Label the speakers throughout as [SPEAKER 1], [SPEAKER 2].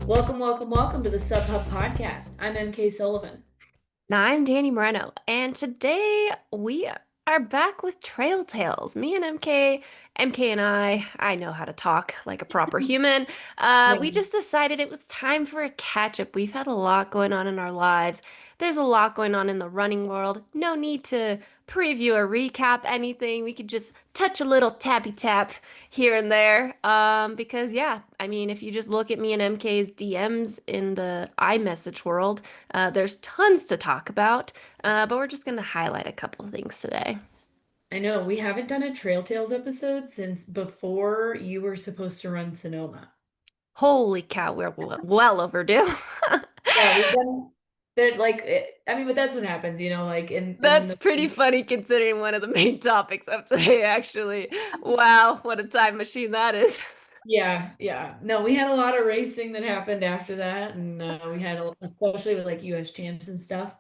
[SPEAKER 1] Welcome to the Sub Hub podcast. I'm MK Sullivan.
[SPEAKER 2] Now, I'm Dani Moreno, and today we are back with Trail Tales. Me and MK and I know how to talk like a proper human. We
[SPEAKER 1] Yeah.
[SPEAKER 2] just decided it was time for a catch up. We've had a lot going on in our lives. There's a lot going on in the running world. No need to preview or recap anything. We could just touch a little tappy tap here and there. Because yeah, I mean, if you just look at me and MK's DMs in the iMessage world, there's tons to talk about, but we're just going to highlight a couple of things today.
[SPEAKER 1] I know we haven't done a Trail Tales episode since before you were supposed to run Sonoma.
[SPEAKER 2] Holy cow, we're well overdue.
[SPEAKER 1] Yeah, we've done that I mean, but that's what happens, like in
[SPEAKER 2] That's
[SPEAKER 1] the
[SPEAKER 2] pretty funny considering one of the main topics of today, actually. Wow, what a time machine that is.
[SPEAKER 1] yeah, yeah. No, we had a lot of racing that happened after that, and we had especially with like US champs and stuff.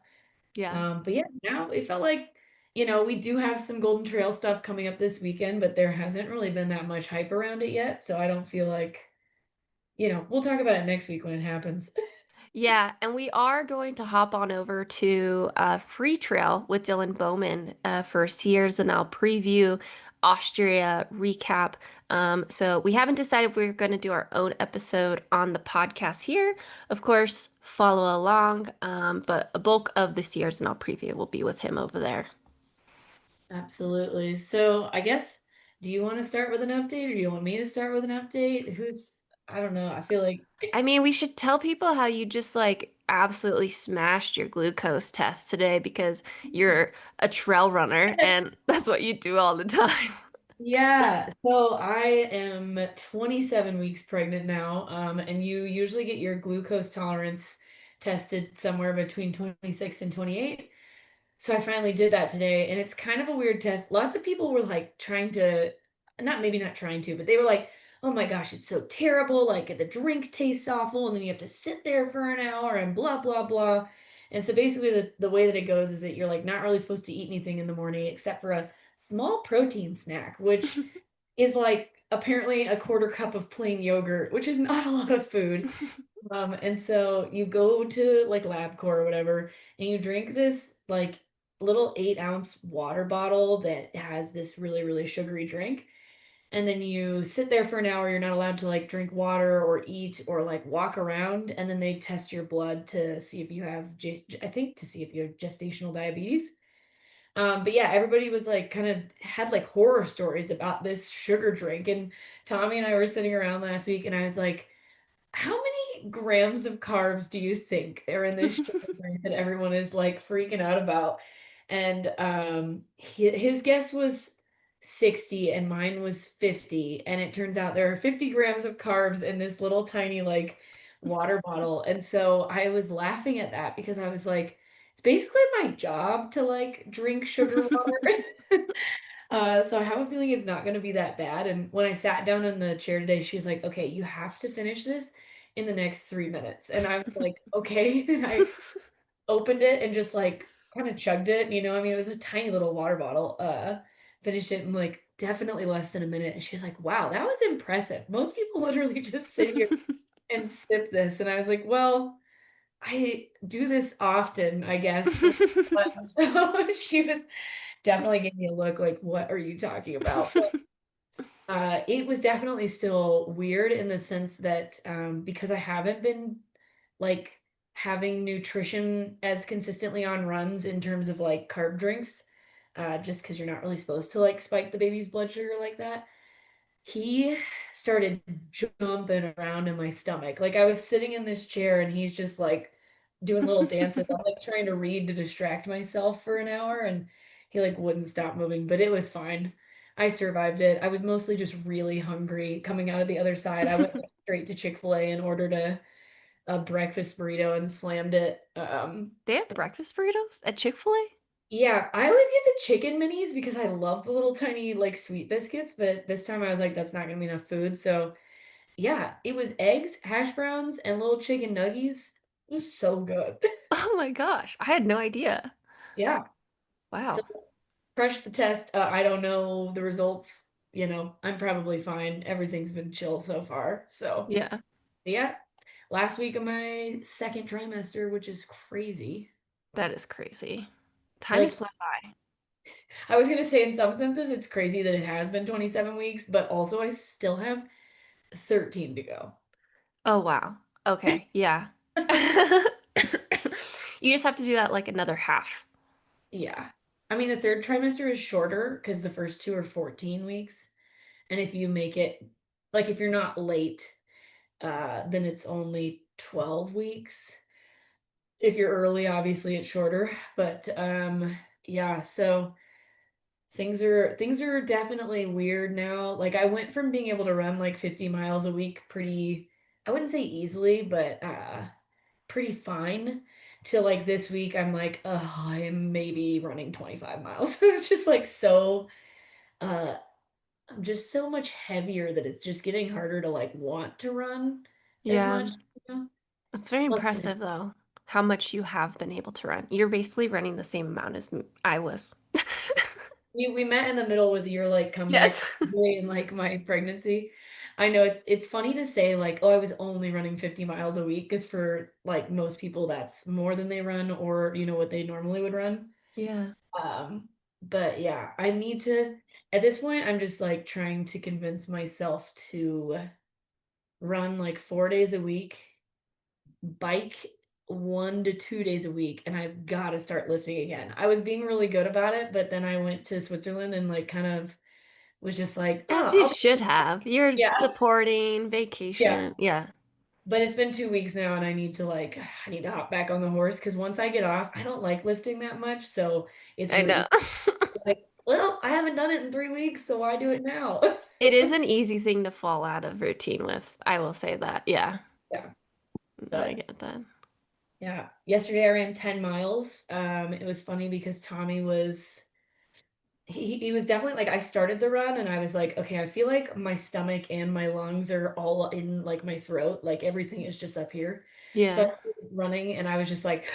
[SPEAKER 2] Yeah.
[SPEAKER 1] But yeah, now it felt like, we do have some Golden Trail stuff coming up this weekend, but there hasn't really been that much hype around it yet. So I don't feel like, we'll talk about it next week when it happens.
[SPEAKER 2] Yeah, and we are going to hop on over to Free Trail with Dylan Bowman for Sears, and I'll preview Austria recap. So we haven't decided if we're going to do our own episode on the podcast here. Of course, follow along, but a bulk of the Sears and I'll preview will be with him over there.
[SPEAKER 1] Absolutely. So I guess, do you want to start with an update or do you want me to start with an update? I don't know. I feel like,
[SPEAKER 2] I mean, we should tell people how you just like absolutely smashed your glucose test today because you're a trail runner and that's what you do all the time.
[SPEAKER 1] yeah. So I am 27 weeks pregnant now. And you usually get your glucose tolerance tested somewhere between 26 and 28. So I finally did that today, and it's kind of a weird test. Lots of people were like trying to, not maybe not trying to, but they were like, "Oh my gosh, it's so terrible. Like the drink tastes awful, and then you have to sit there for an hour and blah blah blah." And so basically, the way that it goes is that you're like not really supposed to eat anything in the morning except for a small protein snack, which is like apparently a quarter cup of plain yogurt, which is not a lot of food. And so you go to like LabCorp or whatever, and you drink this like little 8-ounce water bottle that has this really, really sugary drink. And then you sit there for an hour. You're not allowed to like drink water or eat or like walk around. And then they test your blood to see if you have, I think to see if you have gestational diabetes. But yeah, everybody was like kind of had like horror stories about this sugar drink. And Tommy and I were sitting around last week, and I was like, how many grams of carbs do you think are in this sugar drink that everyone is like freaking out about? And his guess was 60 and mine was 50. And it turns out there are 50 grams of carbs in this little tiny like water bottle. And so I was laughing at that because I was like, it's basically my job to like drink sugar water. So I have a feeling it's not going to be that bad. And when I sat down in the chair today, she's like, "Okay, you have to finish this in the next 3 minutes." And I was like, "Okay." And I opened it and just like kind of chugged it. I mean, it was a tiny little water bottle. Finished it in like definitely less than a minute. And she's like, "Wow, that was impressive. Most people literally just sit here and sip this." And I was like, "Well, I do this often, I guess." But so she was definitely gave me a look like, "What are you talking about?" It was definitely still weird in the sense that, because I haven't been, like, having nutrition as consistently on runs in terms of, like, carb drinks, just because 'cause you're not really supposed to, like, spike the baby's blood sugar like that. He started jumping around in my stomach. Like, I was sitting in this chair, and he's just, like, doing little dances. I'm, like, trying to read to distract myself for an hour, and he, like, wouldn't stop moving, but it was fine. I survived it. I was mostly just really hungry coming out of the other side. I went, like, straight to Chick-fil-A and ordered a breakfast burrito and slammed it.
[SPEAKER 2] They have breakfast burritos at Chick-fil-A?
[SPEAKER 1] Yeah, I always get the chicken minis because I love the little tiny, like, sweet biscuits, but this time I was like, "That's not gonna be enough food," so yeah, it was eggs, hash browns, and little chicken nuggies. It was so good.
[SPEAKER 2] Oh my gosh, I had no idea.
[SPEAKER 1] Yeah. So
[SPEAKER 2] Wow.
[SPEAKER 1] crushed the test. I don't know the results. I'm probably fine. Everything's been chill so far. So,
[SPEAKER 2] Yeah,
[SPEAKER 1] yeah, last week of my second trimester, which is crazy.
[SPEAKER 2] that is crazy. Time has
[SPEAKER 1] Like,
[SPEAKER 2] flown by.
[SPEAKER 1] I was gonna say in some senses it's crazy that it has been 27 weeks, but also I still have 13 to go.
[SPEAKER 2] Oh, wow. Okay, yeah. You just have to do that like another half.
[SPEAKER 1] Yeah. I mean, the third trimester is shorter because the first two are 14 weeks. And if you make it, like, if you're not late, then it's only 12 weeks. If you're early, obviously it's shorter. But yeah, so things are definitely weird now. Like I went from being able to run like 50 miles a week pretty, I wouldn't say easily, but pretty fine to like this week I'm like, oh, I'm maybe running 25 miles. It's just like so uh I'm just so much heavier that it's just getting harder to like want to run as
[SPEAKER 2] Yeah,
[SPEAKER 1] much, you know?
[SPEAKER 2] it's very
[SPEAKER 1] Like,
[SPEAKER 2] impressive though, how much you have been able to run. You're basically running the same amount as I was.
[SPEAKER 1] we met in the middle with your like comeback
[SPEAKER 2] Yes.
[SPEAKER 1] in like my pregnancy. I know it's funny to say like, oh, I was only running 50 miles a week because for like most people that's more than they run or what they normally would run.
[SPEAKER 2] Yeah.
[SPEAKER 1] Um, but yeah, I need to at this point I'm just like trying to convince myself to run like 4 days a week, bike 1 to 2 days a week, and I've got to start lifting again. I was being really good about it, but then I went to Switzerland and like kind of was just like,
[SPEAKER 2] As
[SPEAKER 1] oh,
[SPEAKER 2] you should have. You're
[SPEAKER 1] yeah,
[SPEAKER 2] supporting
[SPEAKER 1] yeah.
[SPEAKER 2] vacation. Yeah,
[SPEAKER 1] But it's been 2 weeks now, and I need to hop back on the horse because once I get off, I don't like lifting that much. So it's
[SPEAKER 2] I know.
[SPEAKER 1] really like, well, I haven't done it in 3 weeks, so why do it now?
[SPEAKER 2] It is an easy thing to fall out of routine with. I will say that. Yeah.
[SPEAKER 1] Yeah,
[SPEAKER 2] No, I
[SPEAKER 1] but
[SPEAKER 2] get that.
[SPEAKER 1] yeah, yesterday I ran 10 miles. It was funny because Tommy was he was definitely like I started the run and I was like, okay, I feel like my stomach and my lungs are all in like my throat, like everything is just up here. So I
[SPEAKER 2] Yeah.
[SPEAKER 1] started running and I was just like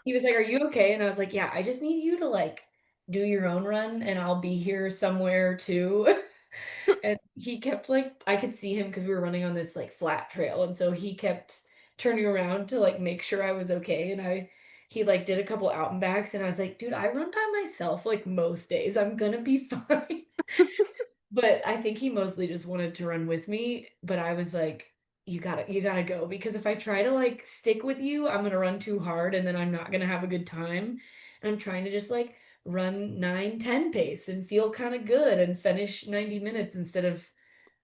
[SPEAKER 1] he was like, "Are you okay?" And I was like, "Yeah, I just need you to like do your own run and I'll be here somewhere too." And he kept like I could see him because we were running on this like flat trail and so he kept turning around to like make sure I was okay and I he like did a couple out and backs and I was like, "Dude, I run by myself like most days. I'm gonna be fine." But I think he mostly just wanted to run with me, but I was like, you gotta go because if I try to like stick with you, I'm gonna run too hard and then I'm not gonna have a good time. And I'm trying to just like run 9, 10 pace and feel kind of good and finish 90 minutes instead of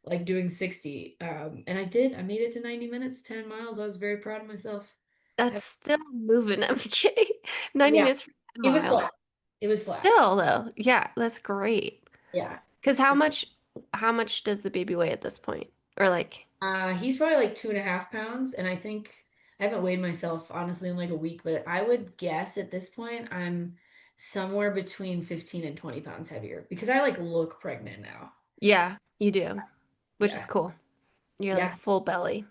[SPEAKER 1] like doing 60. And I did. I made it to 90 minutes, 10 miles. I was very proud of myself.
[SPEAKER 2] That's
[SPEAKER 1] I-
[SPEAKER 2] still moving. I'm kidding. 90
[SPEAKER 1] yeah,
[SPEAKER 2] minutes for 10
[SPEAKER 1] it was
[SPEAKER 2] miles.
[SPEAKER 1] flat. It was flat.
[SPEAKER 2] Still though. Yeah, that's great.
[SPEAKER 1] Yeah.
[SPEAKER 2] Because how much does the baby weigh at this point? Or like,
[SPEAKER 1] He's probably like 2.5 pounds, and I think I haven't weighed myself honestly in like a week, but I would guess at this point I'm somewhere between 15 and 20 pounds heavier because I like look pregnant now.
[SPEAKER 2] yeah, you do, which is
[SPEAKER 1] Yeah.
[SPEAKER 2] cool. You're like
[SPEAKER 1] Yeah.
[SPEAKER 2] full belly.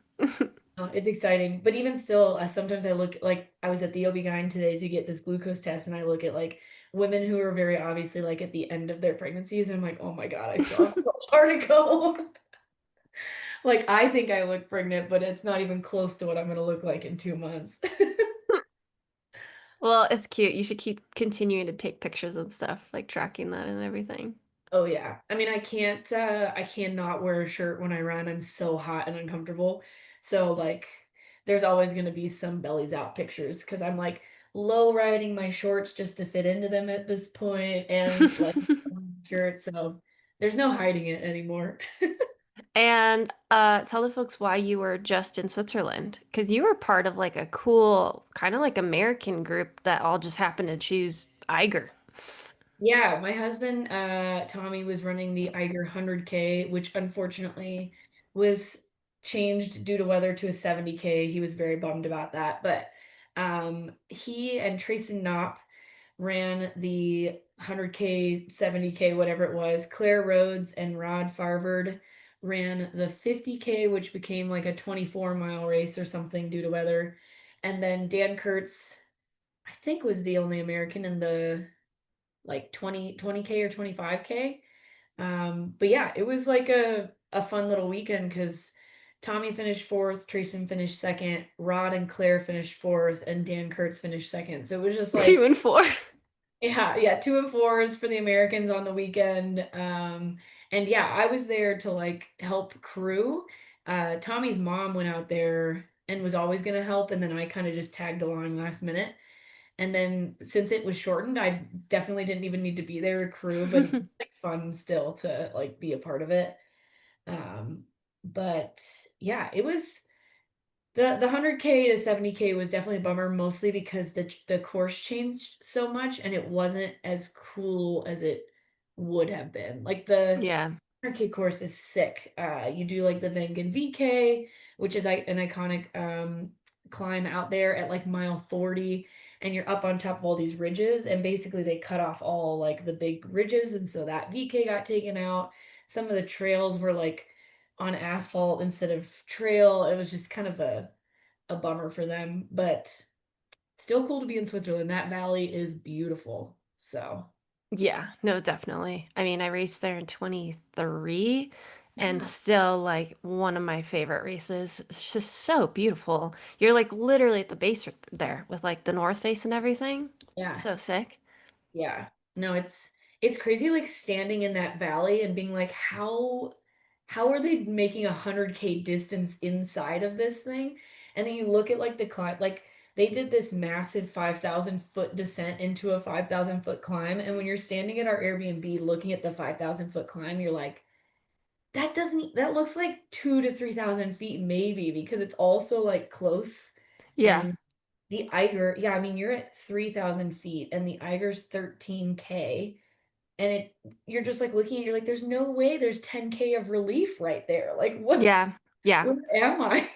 [SPEAKER 1] It's exciting. But even still, sometimes I look like I was at the OB-GYN today to get this glucose test, and I look at like women who are very obviously like at the end of their pregnancies, and I'm like, oh my God, I still have so far to go. Like I think I look pregnant, but it's not even close to what I'm gonna look like in 2 months.
[SPEAKER 2] Well, it's cute. You should keep continuing to take pictures and stuff, like tracking that and everything.
[SPEAKER 1] Oh yeah. I mean, I cannot wear a shirt when I run. I'm so hot and uncomfortable. So like there's always going to be some bellies out pictures because I'm like low riding my shorts just to fit into them at this point and like shirt. So there's no hiding it anymore.
[SPEAKER 2] And tell the folks why you were just in Switzerland, because you were part of like a cool, kind of like American group that all just happened to choose Eiger.
[SPEAKER 1] Yeah, my husband, Tommy, was running the Eiger 100K, which unfortunately was changed due to weather to a 70K. He was very bummed about that. But he and Tracy Knopp ran the 100K, 70K, whatever it was. Claire Rhodes and Rod Farvard ran the 50K, which became like a 24-mile race or something due to weather. And then Dan Kurtz, I think, was the only American in the like 20K or 25K. But yeah, it was like a fun little weekend because Tommy finished fourth, Trayson finished second, Rod and Claire finished fourth, and Dan Kurtz finished second. So it was just
[SPEAKER 2] Two
[SPEAKER 1] like,
[SPEAKER 2] and four.
[SPEAKER 1] yeah, yeah, two and fours for the Americans on the weekend. And yeah, I was there to like help crew. Tommy's mom went out there and was always going to help, and then I kind of just tagged along last minute. And then since it was shortened, I definitely didn't even need to be there to crew, but it was like fun still to like be a part of it. Um, but yeah, it was the 100K to 70K was definitely a bummer, mostly because the course changed so much and it wasn't as cool as it would have been. Like the
[SPEAKER 2] Yeah.
[SPEAKER 1] 100K course is sick. You do like the Vengan VK, which is an iconic climb out there at like mile 40, and you're up on top of all these ridges, and basically they cut off all like the big ridges, and so that VK got taken out. Some of the trails were like on asphalt instead of trail. It was just kind of a bummer for them, but still cool to be in Switzerland. That valley is beautiful. So,
[SPEAKER 2] Yeah, no, definitely. I mean, I raced there in 23 and
[SPEAKER 1] yeah,
[SPEAKER 2] still like one of my favorite races. It's just so beautiful. You're like literally at the base there with like the North Face and everything.
[SPEAKER 1] yeah,
[SPEAKER 2] So sick.
[SPEAKER 1] yeah. No, it's crazy like standing in that valley and being like, how are they making 100K distance inside of this thing? And then you look at like the climb, like they did this massive 5,000 foot descent into a 5,000 foot climb. And when you're standing at our Airbnb looking at the 5,000 foot climb, you're like, that looks like 2 to 3,000 feet maybe because it's also like close.
[SPEAKER 2] Yeah.
[SPEAKER 1] And the Eiger, yeah, I mean you're at 3,000 feet and the Eiger's 13K, and you're just like looking at, you're like, there's no way there's 10K of relief right there. Like what,
[SPEAKER 2] Yeah. Yeah.
[SPEAKER 1] where am I?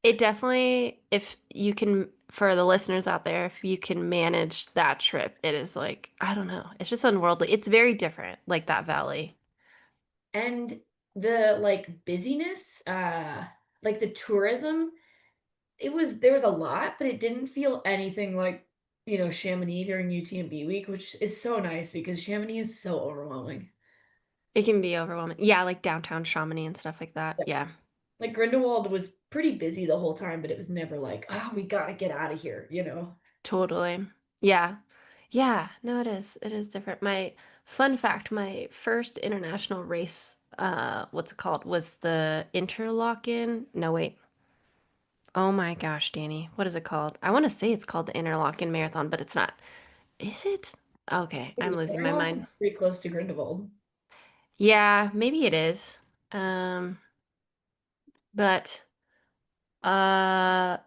[SPEAKER 2] It definitely, if you can, for the listeners out there, if you can manage that trip, it is like, I don't know, it's just unworldly. It's very different, like that valley.
[SPEAKER 1] And the like busyness, like the tourism, there was a lot, but it didn't feel anything like, Chamonix during UTMB week, which is so nice because Chamonix is so overwhelming.
[SPEAKER 2] It can be overwhelming. Yeah, like downtown Chamonix and stuff like that.
[SPEAKER 1] Yeah.
[SPEAKER 2] Yeah,
[SPEAKER 1] Like Grindelwald was pretty busy the whole time, but it was never like, oh, we gotta get out of here.
[SPEAKER 2] totally. Yeah. Yeah, no, it is. It is different. My fun fact, my first international race, what's it called, was the Interlaken. No, wait. Oh my gosh, Danny. What is it called? I want to say it's called the Interlaken Marathon, but it's not. Is it? Okay, I'm
[SPEAKER 1] The
[SPEAKER 2] losing my
[SPEAKER 1] Interlaken
[SPEAKER 2] mind.
[SPEAKER 1] is pretty close to Grindelwald.
[SPEAKER 2] Yeah, maybe it is. Um, but uh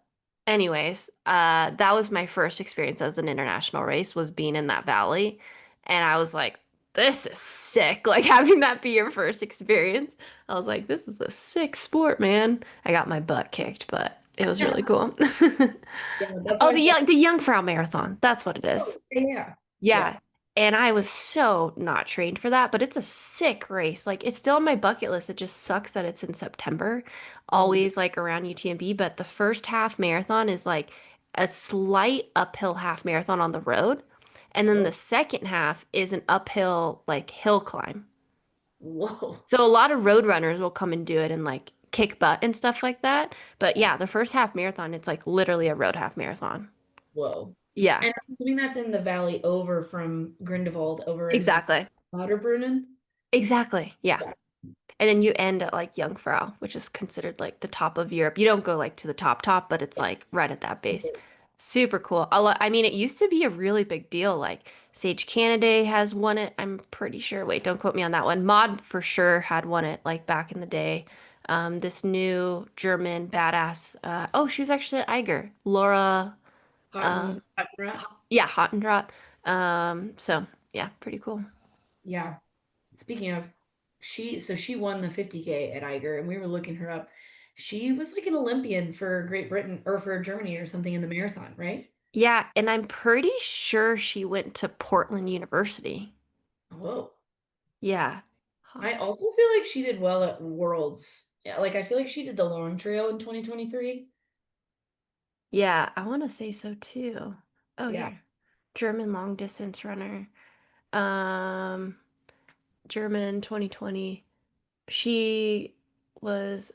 [SPEAKER 2] anyways, that was my first experience as an international race was being in that valley. And I was like, this is sick. Like having that be your first experience. I was like, this is a sick sport, man. I got my butt kicked, but it was really cool.
[SPEAKER 1] Yeah, that's
[SPEAKER 2] Oh,
[SPEAKER 1] my friend.
[SPEAKER 2] the Jungfrau Marathon. That's what it is.
[SPEAKER 1] Oh, yeah. Yeah.
[SPEAKER 2] Yeah. And I was so not trained for that, but it's a sick race. Like it's still on my bucket list. It just sucks that it's in September,
[SPEAKER 1] Mhm.
[SPEAKER 2] always like around UTMB, but the first half marathon is like a slight uphill half marathon on the road. And then the
[SPEAKER 1] Whoa.
[SPEAKER 2] second half is an uphill like hill climb.
[SPEAKER 1] Whoa.
[SPEAKER 2] So a lot of road runners will come and do it and like kick butt and stuff like that. But
[SPEAKER 1] Yeah.
[SPEAKER 2] yeah, the first half marathon, it's like literally a road half marathon.
[SPEAKER 1] Whoa.
[SPEAKER 2] Yeah,
[SPEAKER 1] And I'm assuming that's in the valley over from Grindelwald over into
[SPEAKER 2] exactly.
[SPEAKER 1] Lauterbrunnen.
[SPEAKER 2] Exactly. Yeah.
[SPEAKER 1] Yeah.
[SPEAKER 2] And then you end at like Jungfrau, which is considered like the top of Europe. You don't go like to the top, but it's
[SPEAKER 1] Yeah.
[SPEAKER 2] like right at that base. Super cool. I mean, it used to be a really big deal. Like Sage Canaday has won it. I'm pretty sure. Wait, don't quote me on that one. Maud for sure had won it like back in the day. This new German badass. Oh, she was actually at Eiger. Laura. Uh,
[SPEAKER 1] Hottenrot.
[SPEAKER 2] yeah, Hottentrott. So yeah, pretty cool.
[SPEAKER 1] Yeah. Speaking of, she won the 50K at Eiger, and we were looking her up. She was like an Olympian for Great Britain or for Germany or something in the marathon, right?
[SPEAKER 2] Yeah, and I'm pretty sure she went to Portland University.
[SPEAKER 1] Whoa.
[SPEAKER 2] Yeah. Huh.
[SPEAKER 1] I also feel like she did well at Worlds. Yeah, like I feel like she did the long trail in 2023.
[SPEAKER 2] Yeah, I want to say so too. Oh,
[SPEAKER 1] Yeah.
[SPEAKER 2] here. German long distance runner. Um, German 2020. She was,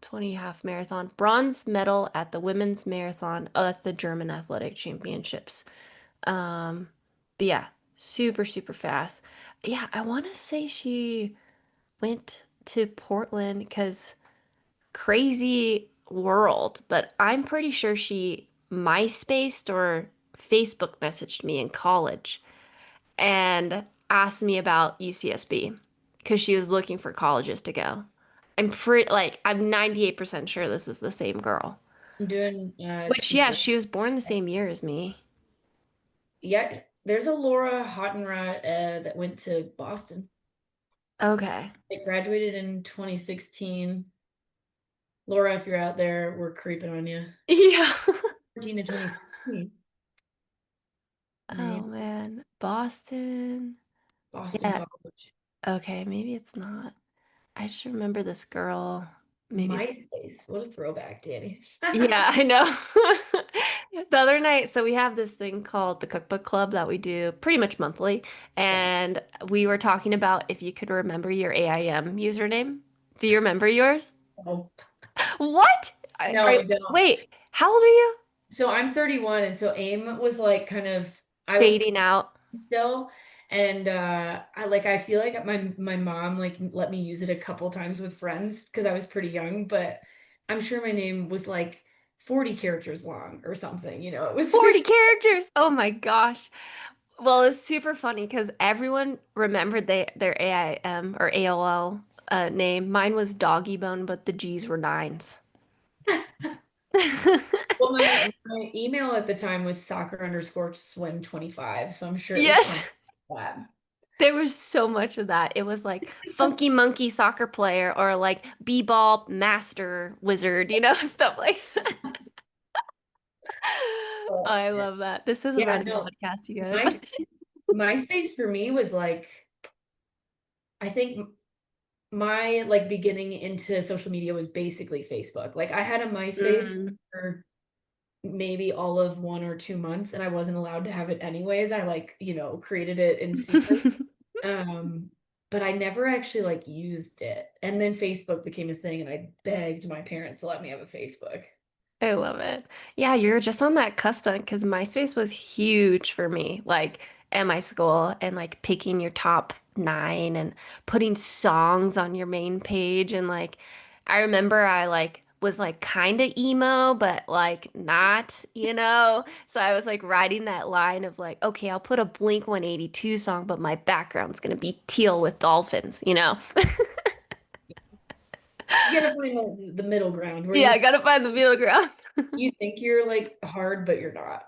[SPEAKER 2] 20 half marathon, bronze medal at the women's marathon. Oh, that's the German Athletic Championships. Um, but yeah, super, super fast. Yeah, I want to say she went to Portland because crazy world, but I'm pretty sure she MySpaced or Facebook messaged me in college and asked me about UCSB because she was looking for colleges to go. I'm 98% sure this is the same girl.
[SPEAKER 1] I'm doing
[SPEAKER 2] Which,
[SPEAKER 1] some
[SPEAKER 2] yeah,
[SPEAKER 1] search.
[SPEAKER 2] she was born the same year as me.
[SPEAKER 1] Yeah, there's a Laura Hottenrot that went to Boston.
[SPEAKER 2] Okay.
[SPEAKER 1] It graduated in 2016. Laura, if you're out there, we're creeping on you.
[SPEAKER 2] Yeah.
[SPEAKER 1] 14 to 2016.
[SPEAKER 2] Oh
[SPEAKER 1] Right.
[SPEAKER 2] man. Boston.
[SPEAKER 1] Boston
[SPEAKER 2] Yeah.
[SPEAKER 1] College.
[SPEAKER 2] Okay, maybe it's not. I just remember this girl. Maybe it's
[SPEAKER 1] MySpace. What a throwback, Danny.
[SPEAKER 2] yeah, I know. The other night, so we have this thing called the Cookbook Club that we do pretty much monthly,
[SPEAKER 1] Yeah.
[SPEAKER 2] and we were talking about if you could remember your AIM username. Do you remember yours?
[SPEAKER 1] Oh,
[SPEAKER 2] What?
[SPEAKER 1] no, I don't.
[SPEAKER 2] Wait, how old are you?
[SPEAKER 1] So I'm 31, and so AIM was like kind of I was
[SPEAKER 2] Fading out.
[SPEAKER 1] still, and I feel like my mom like let me use it a couple times with friends because I was pretty young, but I'm sure my name was like 40 characters long or something, it was like
[SPEAKER 2] 40 characters. Oh my gosh. Well, it's super funny because everyone remembered their AIM or AOL name. Mine was Doggy Bone, but the G's were nines.
[SPEAKER 1] well, my email at the time was soccer_swim25, so I'm sure it was something
[SPEAKER 2] Yes,
[SPEAKER 1] like that.
[SPEAKER 2] there was so much of that. It was like Funky Monkey soccer player or like B-ball master wizard, stuff like that.
[SPEAKER 1] But,
[SPEAKER 2] I love that. This is a
[SPEAKER 1] yeah,
[SPEAKER 2] running
[SPEAKER 1] no,
[SPEAKER 2] podcast, you guys.
[SPEAKER 1] my MySpace for me was like I think my like beginning into social media was basically Facebook. Like I had a MySpace
[SPEAKER 2] Mm.
[SPEAKER 1] for maybe all of 1 or 2 months and I wasn't allowed to have it anyways. I like, created it in secret. Um, but I never actually like used it. And then Facebook became a thing and I begged my parents to let me have a Facebook.
[SPEAKER 2] I love it. Yeah, you're just on that cusp because MySpace was huge for me, like at my school and like picking your top nine and putting songs on your main page. And like, I remember I like was like kind of emo, but like not. So I was like riding that line of like, okay, I'll put a Blink 182 song, but my background's gonna be teal with dolphins.
[SPEAKER 1] You gotta find the middle ground where
[SPEAKER 2] Yeah, I gotta find the middle ground.
[SPEAKER 1] you think you're like hard, but you're not.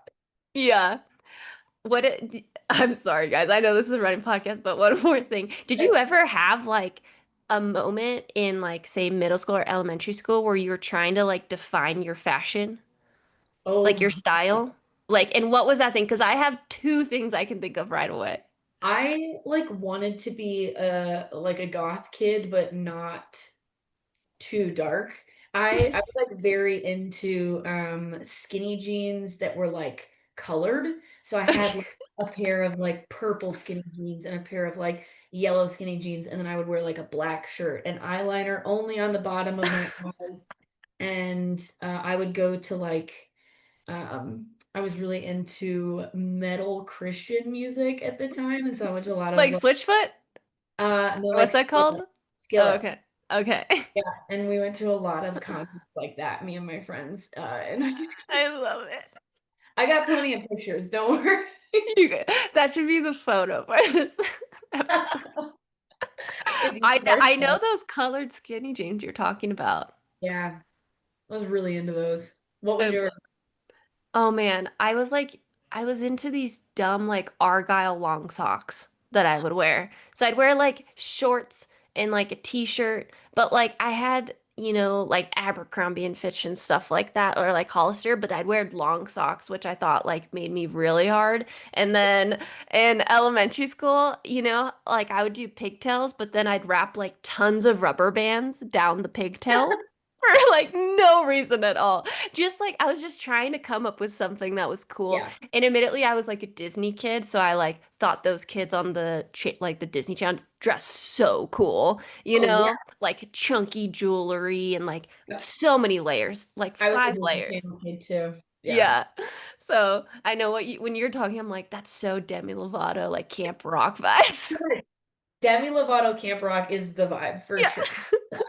[SPEAKER 2] Yeah. I'm sorry, guys. I know this is a running podcast, but one more thing. Did you
[SPEAKER 1] Right.
[SPEAKER 2] ever have like a moment in like say middle school or elementary school where you were trying to like define your fashion, like
[SPEAKER 1] Oh,
[SPEAKER 2] your style? Like, and what was that thing? Because I have two things I can think of right away.
[SPEAKER 1] I like wanted to be a goth kid, but not too dark. I was like very into skinny jeans that were like colored. So I had
[SPEAKER 2] Okay.
[SPEAKER 1] like a pair of like purple skinny jeans and a pair of like yellow skinny jeans, and then I would wear like a black shirt and eyeliner only on the bottom of my eyes. And I would go to like I was really into metal Christian music at the time, and so I went to a lot of
[SPEAKER 2] Like Switchfoot?
[SPEAKER 1] no,
[SPEAKER 2] Or
[SPEAKER 1] like
[SPEAKER 2] what's that called? Oh,
[SPEAKER 1] Skillet.
[SPEAKER 2] okay. Okay.
[SPEAKER 1] Yeah, and we went to a lot of concerts like that, me and my friends, in high school.
[SPEAKER 2] I love it.
[SPEAKER 1] I got plenty of pictures, don't worry.
[SPEAKER 2] That should be the photo for this episode.
[SPEAKER 1] It's
[SPEAKER 2] I
[SPEAKER 1] even our
[SPEAKER 2] I know
[SPEAKER 1] stuff.
[SPEAKER 2] those colored skinny jeans you're talking about.
[SPEAKER 1] Yeah, I was really into those. What was yours?
[SPEAKER 2] Oh man, I was into these dumb like Argyle long socks that I would wear. So I'd wear like shorts and like a t-shirt, but like I had, like Abercrombie and Fitch and stuff like that or like Hollister, but I'd wear long socks, which I thought like made me really hard. And then in elementary school, like I would do pigtails, but then I'd wrap like tons of rubber bands down the pigtail. for like no reason at all. Just like I was just trying to come up with something that was cool.
[SPEAKER 1] Yeah.
[SPEAKER 2] And admittedly, I was like a Disney kid, so I like thought those kids on the like the Disney Channel dressed so cool, you
[SPEAKER 1] Oh yeah.
[SPEAKER 2] know? Like chunky jewelry and like so many layers, like
[SPEAKER 1] I was a
[SPEAKER 2] five
[SPEAKER 1] Disney
[SPEAKER 2] layers.
[SPEAKER 1] Channel kid too. Yeah.
[SPEAKER 2] Yeah. So I know what you when you're talking, I'm like, that's so Demi Lovato, like Camp Rock vibes.
[SPEAKER 1] Demi Lovato Camp Rock is the vibe for
[SPEAKER 2] Yeah.
[SPEAKER 1] sure. Yeah.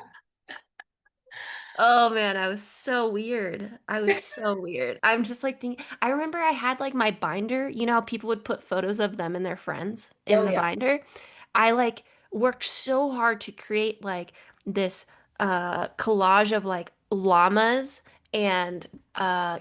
[SPEAKER 2] Oh man, I was so weird. I was so weird. I'm just like thinking, I remember I had like my binder, you know how people would put photos of them and their friends in
[SPEAKER 1] Oh
[SPEAKER 2] the
[SPEAKER 1] yeah.
[SPEAKER 2] binder? I like worked so hard to create like this collage of like llamas and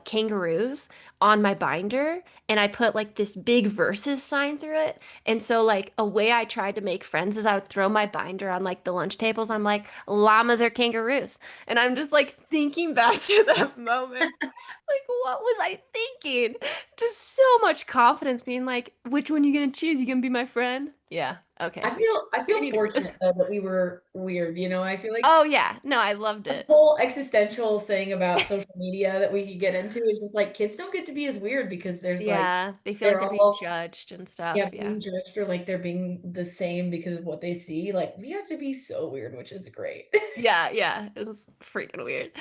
[SPEAKER 2] kangaroos on my binder, and I put like this big versus sign through it. And so like a way I tried to make friends is I would throw my binder on like the lunch tables. I'm like llamas or kangaroos. And I'm just like thinking back to that moment. Like, what was I thinking? Just so much confidence being like, which one you gonna choose? You gonna be my friend? Yeah. Okay.
[SPEAKER 1] I feel
[SPEAKER 2] You need to.
[SPEAKER 1] fortunate though that we were weird, you know. I feel like
[SPEAKER 2] Oh yeah. No, I loved
[SPEAKER 1] the
[SPEAKER 2] it.
[SPEAKER 1] whole existential thing about social media that we could get into is just like kids don't get to be as weird because there's like
[SPEAKER 2] Yeah. They feel like
[SPEAKER 1] they're
[SPEAKER 2] they're being
[SPEAKER 1] all
[SPEAKER 2] judged and
[SPEAKER 1] yeah
[SPEAKER 2] stuff. Yeah.
[SPEAKER 1] being judged or like they're being the same because of what they see. Like we have to be so weird, which is great.
[SPEAKER 2] Yeah, yeah. It was freaking weird.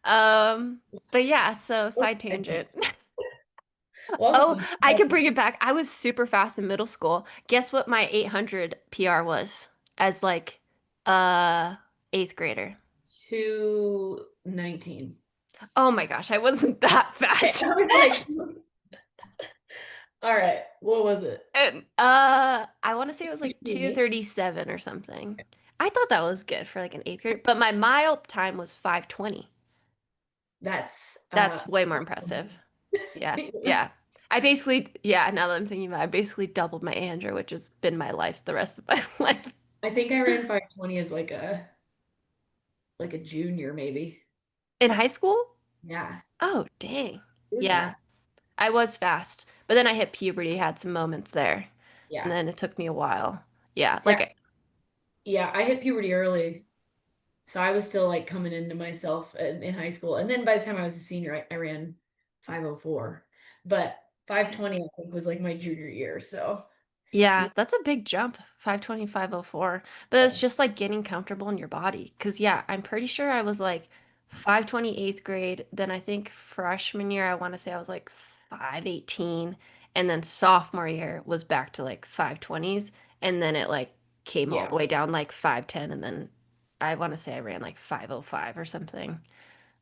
[SPEAKER 2] Um, but yeah, so side
[SPEAKER 1] Okay.
[SPEAKER 2] tangent. Oh,
[SPEAKER 1] Welcome.
[SPEAKER 2] I could
[SPEAKER 1] Welcome.
[SPEAKER 2] bring it back. I was super fast in middle school. Guess what my 800 PR was as like uh eighth grader.
[SPEAKER 1] 219.
[SPEAKER 2] Oh my gosh, I wasn't that
[SPEAKER 1] I
[SPEAKER 2] fast.
[SPEAKER 1] was like, all right, what was it?
[SPEAKER 2] And I want to say it was like
[SPEAKER 1] 228?
[SPEAKER 2] 237 or something. I thought that was good for like an eighth grader, but my mile time was 520.
[SPEAKER 1] That's
[SPEAKER 2] That's way more impressive. Yeah,
[SPEAKER 1] yeah.
[SPEAKER 2] yeah. I basically, yeah, now that I'm thinking about it, I basically doubled my Andrew, which has been my life the rest of my life.
[SPEAKER 1] I think I ran 520 as like a junior maybe.
[SPEAKER 2] In high school?
[SPEAKER 1] Yeah,
[SPEAKER 2] Oh, dang.
[SPEAKER 1] it was
[SPEAKER 2] Yeah,
[SPEAKER 1] fast.
[SPEAKER 2] I was fast. But then I hit puberty, had some moments there. And
[SPEAKER 1] Yeah.
[SPEAKER 2] then it took me a while. Yeah,
[SPEAKER 1] See,
[SPEAKER 2] like,
[SPEAKER 1] yeah, I hit puberty early. So I was still like coming into myself in high school. And then by the time I was a senior, I ran 504. But 520 I think was like my junior year. So
[SPEAKER 2] yeah,
[SPEAKER 1] yeah.
[SPEAKER 2] that's a big jump, 520, 504. But it's just like getting comfortable in your body. Because, yeah, I'm pretty sure I was like 520 eighth grade. Then I think freshman year, I want to say I was like 518. And then sophomore year was back to like 520s. And then it like came all
[SPEAKER 1] Yeah.
[SPEAKER 2] the way down like 510. And then I want to say I ran like 505 or something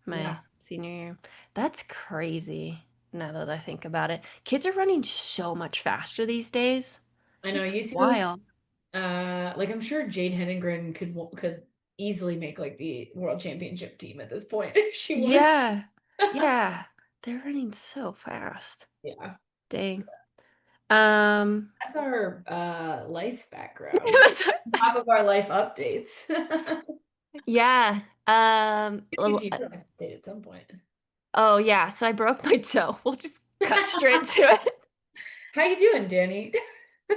[SPEAKER 2] my
[SPEAKER 1] Yeah.
[SPEAKER 2] senior year. That's crazy now that I think about it. Kids are running so much faster these days.
[SPEAKER 1] I know
[SPEAKER 2] It's
[SPEAKER 1] you see those
[SPEAKER 2] wild.
[SPEAKER 1] like I'm sure Jade Henningren could easily make like the world championship team at this point if she won.
[SPEAKER 2] Yeah. Yeah. They're running so fast.
[SPEAKER 1] Yeah.
[SPEAKER 2] Dang. Um,
[SPEAKER 1] That's our life background. On top of our life updates.
[SPEAKER 2] yeah.
[SPEAKER 1] Give you your life update at some point.
[SPEAKER 2] Oh yeah, so I broke my toe. We'll just cut straight to it.
[SPEAKER 1] How you doing, Danny?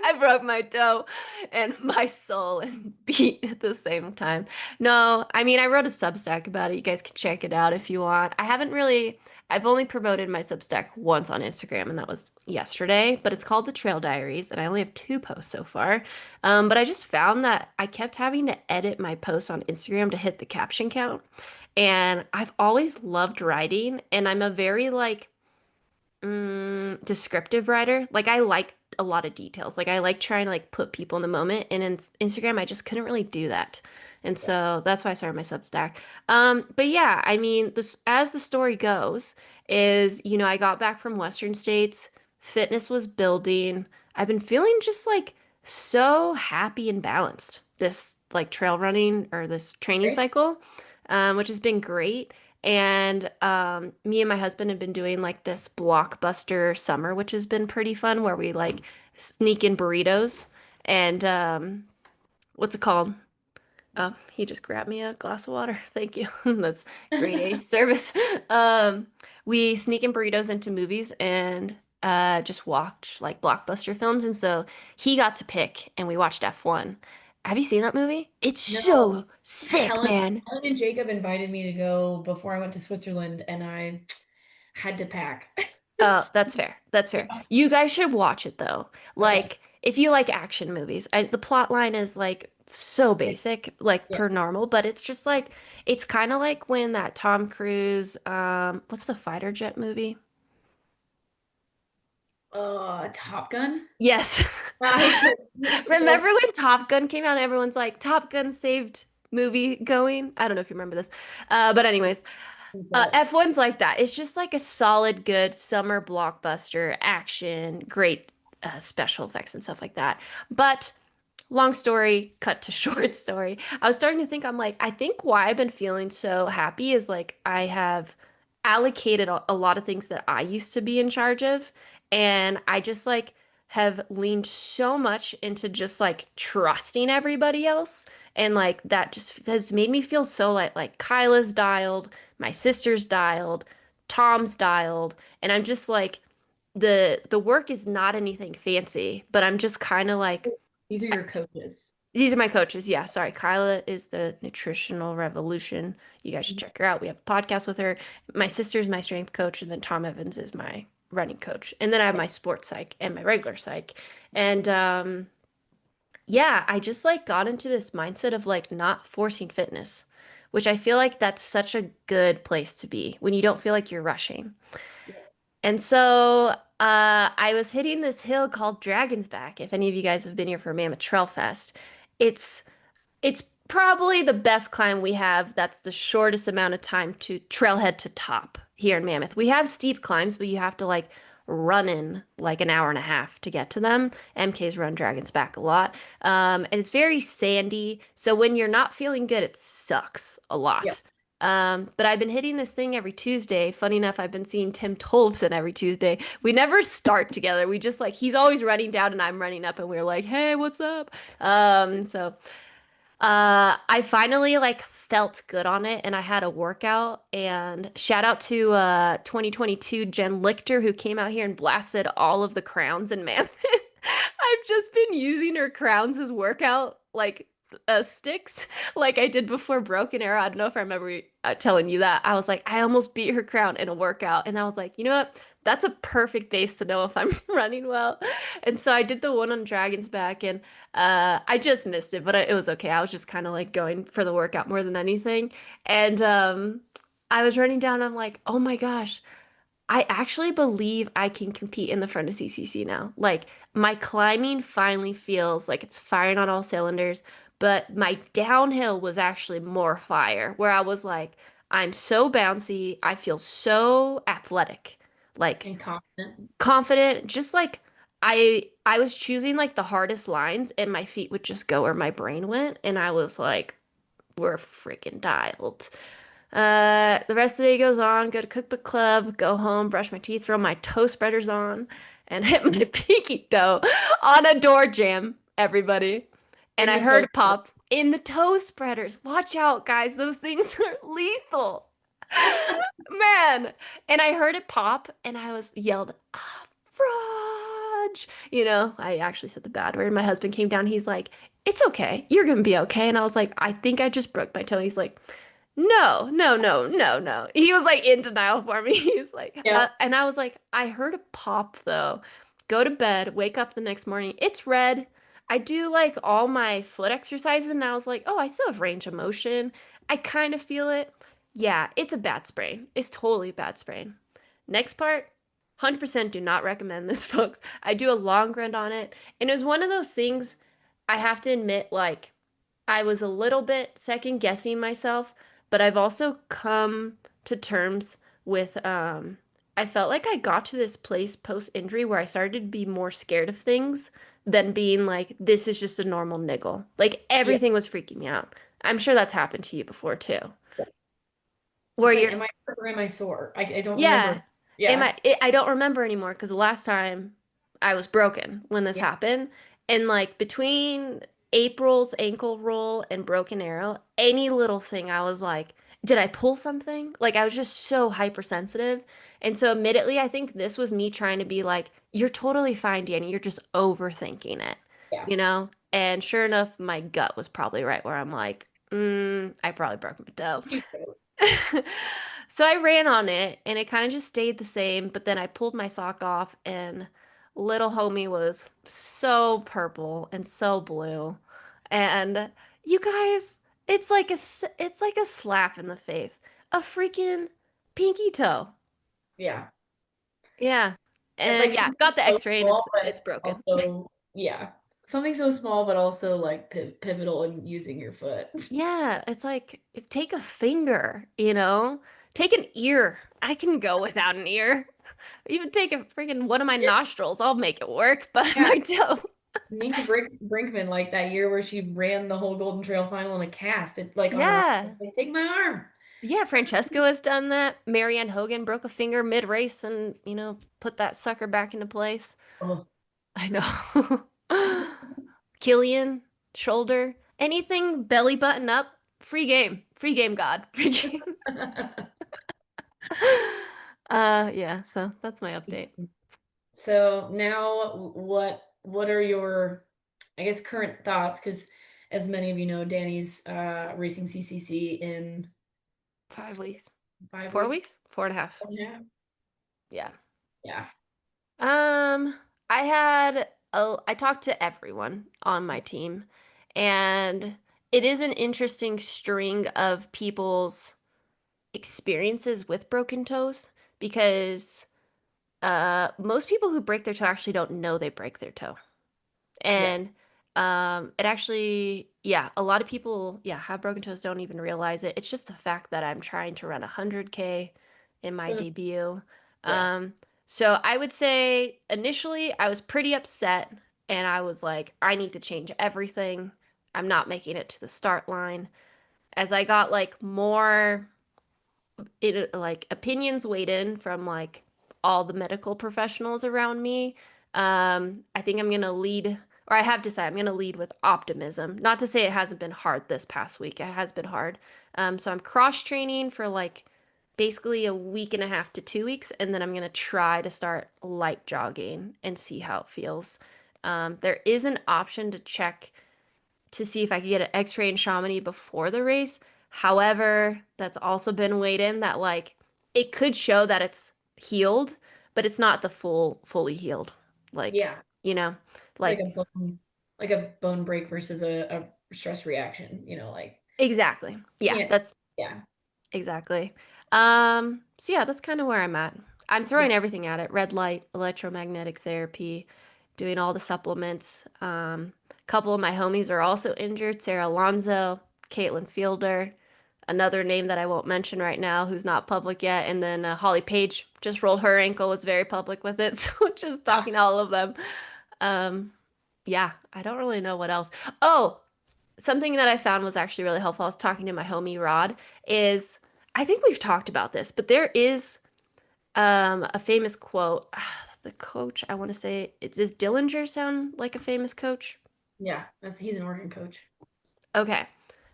[SPEAKER 2] I broke my toe and my soul and beat at the same time. No, I mean, I wrote a Substack about it. You guys can check it out if you want. I've only promoted my Substack once on Instagram, and that was yesterday, but it's called The Trail Diaries, and I only have two posts so far. But I just found that I kept having to edit my posts on Instagram to hit the caption count. And I've always loved writing, and I'm a very like, descriptive writer. Like I like a lot of details. Like I like trying to like put people in the moment. And in Instagram, I just couldn't really do that. And
[SPEAKER 1] Yeah,
[SPEAKER 2] so that's why I started my Substack. But yeah, I mean, this as the story goes, is I got back from Western States, fitness was building. I've been feeling just like so happy and balanced this like trail running or this training
[SPEAKER 1] great.
[SPEAKER 2] cycle, which has been great. And me and my husband have been doing like this blockbuster summer, which has been pretty fun, where we like sneak in burritos and what's it called? He just grabbed me a glass of water. Thank you. That's grade A service. Um, we sneak in burritos into movies and just watch like blockbuster films. And so he got to pick, and we watched F1. Have you seen that movie? It's
[SPEAKER 1] No,
[SPEAKER 2] so sick,
[SPEAKER 1] Helen,
[SPEAKER 2] man.
[SPEAKER 1] Helen and Jacob invited me to go before I went to Switzerland, and I had to pack.
[SPEAKER 2] Oh, that's fair. That's fair.
[SPEAKER 1] Yeah.
[SPEAKER 2] You guys should watch it though.
[SPEAKER 1] Okay.
[SPEAKER 2] Like, if you like action movies, the plot line is like so
[SPEAKER 1] Yeah.
[SPEAKER 2] basic, like
[SPEAKER 1] Yeah.
[SPEAKER 2] per normal, but it's just like it's kind of like when that Tom Cruise, what's the fighter jet movie?
[SPEAKER 1] Top Gun.
[SPEAKER 2] Yes.
[SPEAKER 1] I can't
[SPEAKER 2] Remember when Top Gun came out and everyone's like, Top Gun saved movie going? I don't know if you remember this. But anyways,
[SPEAKER 1] that.
[SPEAKER 2] F1's like that. It's just like a solid, good summer blockbuster, action, great special effects and stuff like that. But long story, cut to short story. I was starting to think, I'm like, I think why I've been feeling so happy is like I have allocated a lot of things that I used to be in charge of. And I just like have leaned so much into just like trusting everybody else. And like that just has made me feel so like Kyla's dialed, my sister's dialed, Tom's dialed, and I'm just like the work is not anything fancy, but I'm just kind of like
[SPEAKER 1] These are your coaches.
[SPEAKER 2] these are my coaches. Yeah, sorry. Kyla is the nutritional revolution. You guys should check her out. We have a podcast with her. My sister's my strength coach, and then Tom Evans is my running coach. And then I have
[SPEAKER 1] Yeah.
[SPEAKER 2] my sports psych and my regular psych. And yeah, I just like got into this mindset of like not forcing fitness, which I feel like that's such a good place to be when you don't feel like you're rushing. And so I was hitting this hill called Dragon's Back. If any of you guys have been here for Mammoth Trail Fest, it's it's probably the best climb we have. That's the shortest amount of time to trailhead to top here in Mammoth. We have steep climbs, but you have to like run in like an hour and a half to get to them. MK's run Dragon's Back a lot. And it's very sandy. So when you're not feeling good, it sucks a
[SPEAKER 1] Yeah.
[SPEAKER 2] lot. But I've been hitting this thing every Tuesday. Funny enough, I've been seeing Tim Tollefson every Tuesday. We never start together. We just like, he's always running down and I'm running up, and we're like, hey, what's up? So I finally like felt good on it and I had a workout, and shout out to 2022 Jenn Lichter who came out here and blasted all of the crowns in Mammoth. I've just been using her crowns as workout like sticks like I did before Broken Arrow. I don't know if I remember telling you that. I was like, I almost beat her crown in a workout, and I was like, you know what? That's a perfect base to know if I'm running well. And so I did the one on Dragon's Back, and I just missed it, but it was okay. I was just kind of like going for the workout more than anything. And I was running down, I'm like, oh my gosh, I actually believe I can compete in the front of CCC now. Like my climbing finally feels like it's firing on all cylinders, but my downhill was actually more fire, where I was like, I'm so bouncy, I feel so athletic. Like
[SPEAKER 1] And confident.
[SPEAKER 2] confident, just like I was choosing like the hardest lines and my feet would just go where my brain went, and I was like, we're freaking dialed. The rest of the day goes on, go to cookbook club, go home, brush my teeth, throw my toe spreaders on, and hit my pinky toe on a door jam, everybody. And
[SPEAKER 1] In
[SPEAKER 2] I
[SPEAKER 1] the
[SPEAKER 2] heard
[SPEAKER 1] toe.
[SPEAKER 2] it pop in the toe spreaders. Watch out, guys. Those things are lethal. Man. And I heard it pop and I was yelled, ah, Frudge. You know, I actually said the bad word. My husband came down. He's like, it's okay. You're gonna be okay. And I was like, I think I just broke my toe. He's like, no, no, no, no, no. He was like in denial for me. He's like,
[SPEAKER 1] Yeah.
[SPEAKER 2] and I was like, I heard a pop though. Go to bed, wake up the next morning. It's red. I do like all my foot exercises, and I was like, oh, I still have range of motion. I kind of feel it. Yeah, it's a bad sprain. It's totally a bad sprain. Next part, 100% do not recommend this, folks. I do a long run on it, and it was one of those things I have to admit, like, I was a little bit second guessing myself, but I've also come to terms with I felt like I got to this place post injury where I started to be more scared of things than being like, this is just a normal niggle. Like
[SPEAKER 1] Yeah.
[SPEAKER 2] everything was freaking me out. I'm sure that's happened to you before too. Where
[SPEAKER 1] It's like,
[SPEAKER 2] you're,
[SPEAKER 1] am I hurt or am I sore? I don't
[SPEAKER 2] yeah,
[SPEAKER 1] remember. Yeah.
[SPEAKER 2] I don't remember anymore because the last time I was broken when this
[SPEAKER 1] Yeah.
[SPEAKER 2] happened, and like between April's ankle roll and broken arrow, any little thing I was like, did I pull something? Like I was just so hypersensitive. And so admittedly, I think this was me trying to be like, you're totally fine, Danny. You're just overthinking it,
[SPEAKER 1] Yeah.
[SPEAKER 2] you know? And sure enough, my gut was probably right where I'm like, I probably broke my toe. So I ran on it and it kind of just stayed the same, but then I pulled my sock off and little homie was so purple and so blue. And you guys, it's like a slap in the face. A freaking pinky toe.
[SPEAKER 1] Yeah.
[SPEAKER 2] Yeah. And
[SPEAKER 1] Like
[SPEAKER 2] yeah,
[SPEAKER 1] something
[SPEAKER 2] got the
[SPEAKER 1] so
[SPEAKER 2] x-ray and
[SPEAKER 1] small,
[SPEAKER 2] it's
[SPEAKER 1] but
[SPEAKER 2] broken.
[SPEAKER 1] also, yeah, something so small, but also like pivotal in using your foot.
[SPEAKER 2] Yeah, it's like take a finger, you know? Take an ear. I can go without an ear. Even take a freaking one of my
[SPEAKER 1] Yeah,
[SPEAKER 2] nostrils. I'll make it work, but
[SPEAKER 1] yeah.
[SPEAKER 2] my toe.
[SPEAKER 1] Nika Brinkman, like that year where she ran the whole Golden Trail final in a cast, it like on her arm.
[SPEAKER 2] Yeah.
[SPEAKER 1] Like, take my arm.
[SPEAKER 2] Yeah, Francesco has done that. Marianne Hogan broke a finger mid-race and, put that sucker back into place.
[SPEAKER 1] Oh.
[SPEAKER 2] I know. Killian, shoulder, anything belly button up, free game. Free game, God. Free game. Yeah, so that's my update.
[SPEAKER 1] So now what are your, I guess, current thoughts? Because as many of you know, Danny's racing CCC in
[SPEAKER 2] 5 weeks.
[SPEAKER 1] 5 weeks.
[SPEAKER 2] 4 weeks? 4.5.
[SPEAKER 1] Yeah.
[SPEAKER 2] Yeah.
[SPEAKER 1] Yeah.
[SPEAKER 2] Um, I talked to everyone on my team, and it is an interesting string of people's experiences with broken toes because most people who break their toe actually don't know they break their toe.
[SPEAKER 1] Yeah.
[SPEAKER 2] And it actually, yeah, a lot of people, yeah, have broken toes, don't even realize it. It's just the fact that I'm trying to run 100K in my debut.
[SPEAKER 1] Yeah.
[SPEAKER 2] Um, so I would say initially I was pretty upset and I was like, I need to change everything. I'm not making it to the start line. As I got like more like opinions weighed in from like all the medical professionals around me. I think I'm gonna lead, or I have decided I'm gonna lead with optimism. Not to say it hasn't been hard this past week. It has been hard. So I'm cross training for like basically a week and a half to 2 weeks, and then I'm gonna try to start light jogging and see how it feels. There is an option to check to see if I could get an x-ray in Chamonix before the race. However, that's also been weighed in that like it could show that it's healed, but it's not the fully healed. Like,
[SPEAKER 1] Yeah.
[SPEAKER 2] you know,
[SPEAKER 1] It's
[SPEAKER 2] like
[SPEAKER 1] like a bone break versus a stress reaction, like
[SPEAKER 2] exactly. Yeah,
[SPEAKER 1] yeah.
[SPEAKER 2] that's
[SPEAKER 1] Yeah.
[SPEAKER 2] exactly. So yeah, that's kind of where I'm at. I'm
[SPEAKER 1] Yeah.
[SPEAKER 2] throwing everything at it. Red light, electromagnetic therapy, doing all the supplements. A couple of my homies are also injured. Sarah Alonso, Caitlin Fielder, another name that I won't mention right now who's not public yet. And then Holly Page just rolled her ankle, was very public with it. So just talking to all of them. Um, yeah, I don't really know what else. Oh, something that I found was actually really helpful. I was talking to my homie Rod, is I think we've talked about this, but there is a famous quote. The coach, I want to say, does Dillinger sound like a famous coach?
[SPEAKER 1] Yeah. He's an Oregon coach.
[SPEAKER 2] Okay.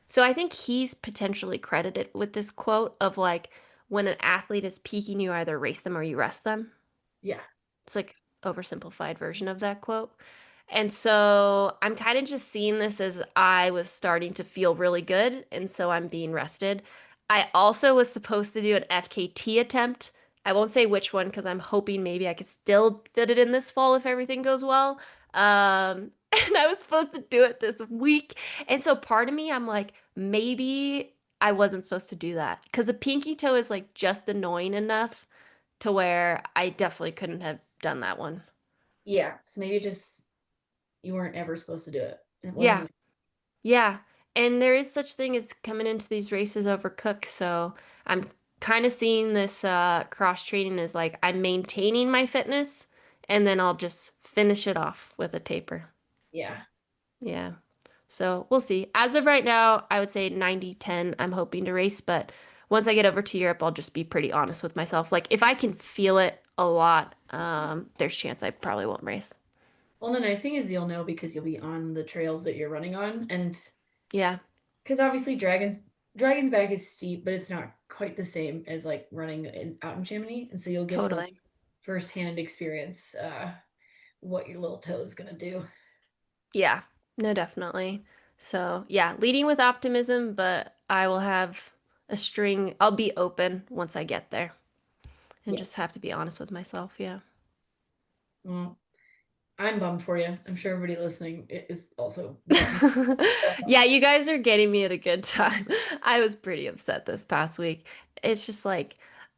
[SPEAKER 2] So I think he's potentially credited with this quote of like when an athlete is peaking, you either race them or you rest them.
[SPEAKER 1] Yeah.
[SPEAKER 2] It's like oversimplified version of that quote. And so I'm kind of just seeing this as I was starting to feel really good, and so I'm being rested. I also was supposed to do an FKT attempt. I won't say which one because I'm hoping maybe I could still fit it in this fall if everything goes well. And I was supposed to do it this week. And so part of me, I'm like, maybe I wasn't supposed to do that because a pinky toe is like just annoying enough to where I definitely couldn't have done that one.
[SPEAKER 1] Yeah. So maybe just you weren't ever supposed to do it. It
[SPEAKER 2] Yeah,
[SPEAKER 1] wasn't.
[SPEAKER 2] yeah. And there is such thing as coming into these races overcooked. So I'm kind of seeing this cross training as like I'm maintaining my fitness and then I'll just finish it off with a taper.
[SPEAKER 1] Yeah.
[SPEAKER 2] Yeah. So we'll see. As of right now, I would say 90-10. I'm hoping to race, but once I get over to Europe, I'll just be pretty honest with myself. Like if I can feel it a lot, there's chance I probably won't race.
[SPEAKER 1] Well, the nice thing is you'll know because you'll be on the trails that you're running on, and
[SPEAKER 2] Yeah,
[SPEAKER 1] because obviously Dragon's Back is steep, but it's not quite the same as like running out in Chamonix, and so you'll get to like
[SPEAKER 2] totally.
[SPEAKER 1] firsthand experience what your little toe is gonna do.
[SPEAKER 2] Yeah. No, definitely. So, yeah, leading with optimism, but I will have a string. I'll be open once I get there and just
[SPEAKER 1] Yes.
[SPEAKER 2] have to be honest with myself. Yeah.
[SPEAKER 1] Well, I'm bummed for you. I'm sure everybody listening is also bummed.
[SPEAKER 2] Yeah, you guys are getting me at a good time. I was pretty upset this past week. It's just like,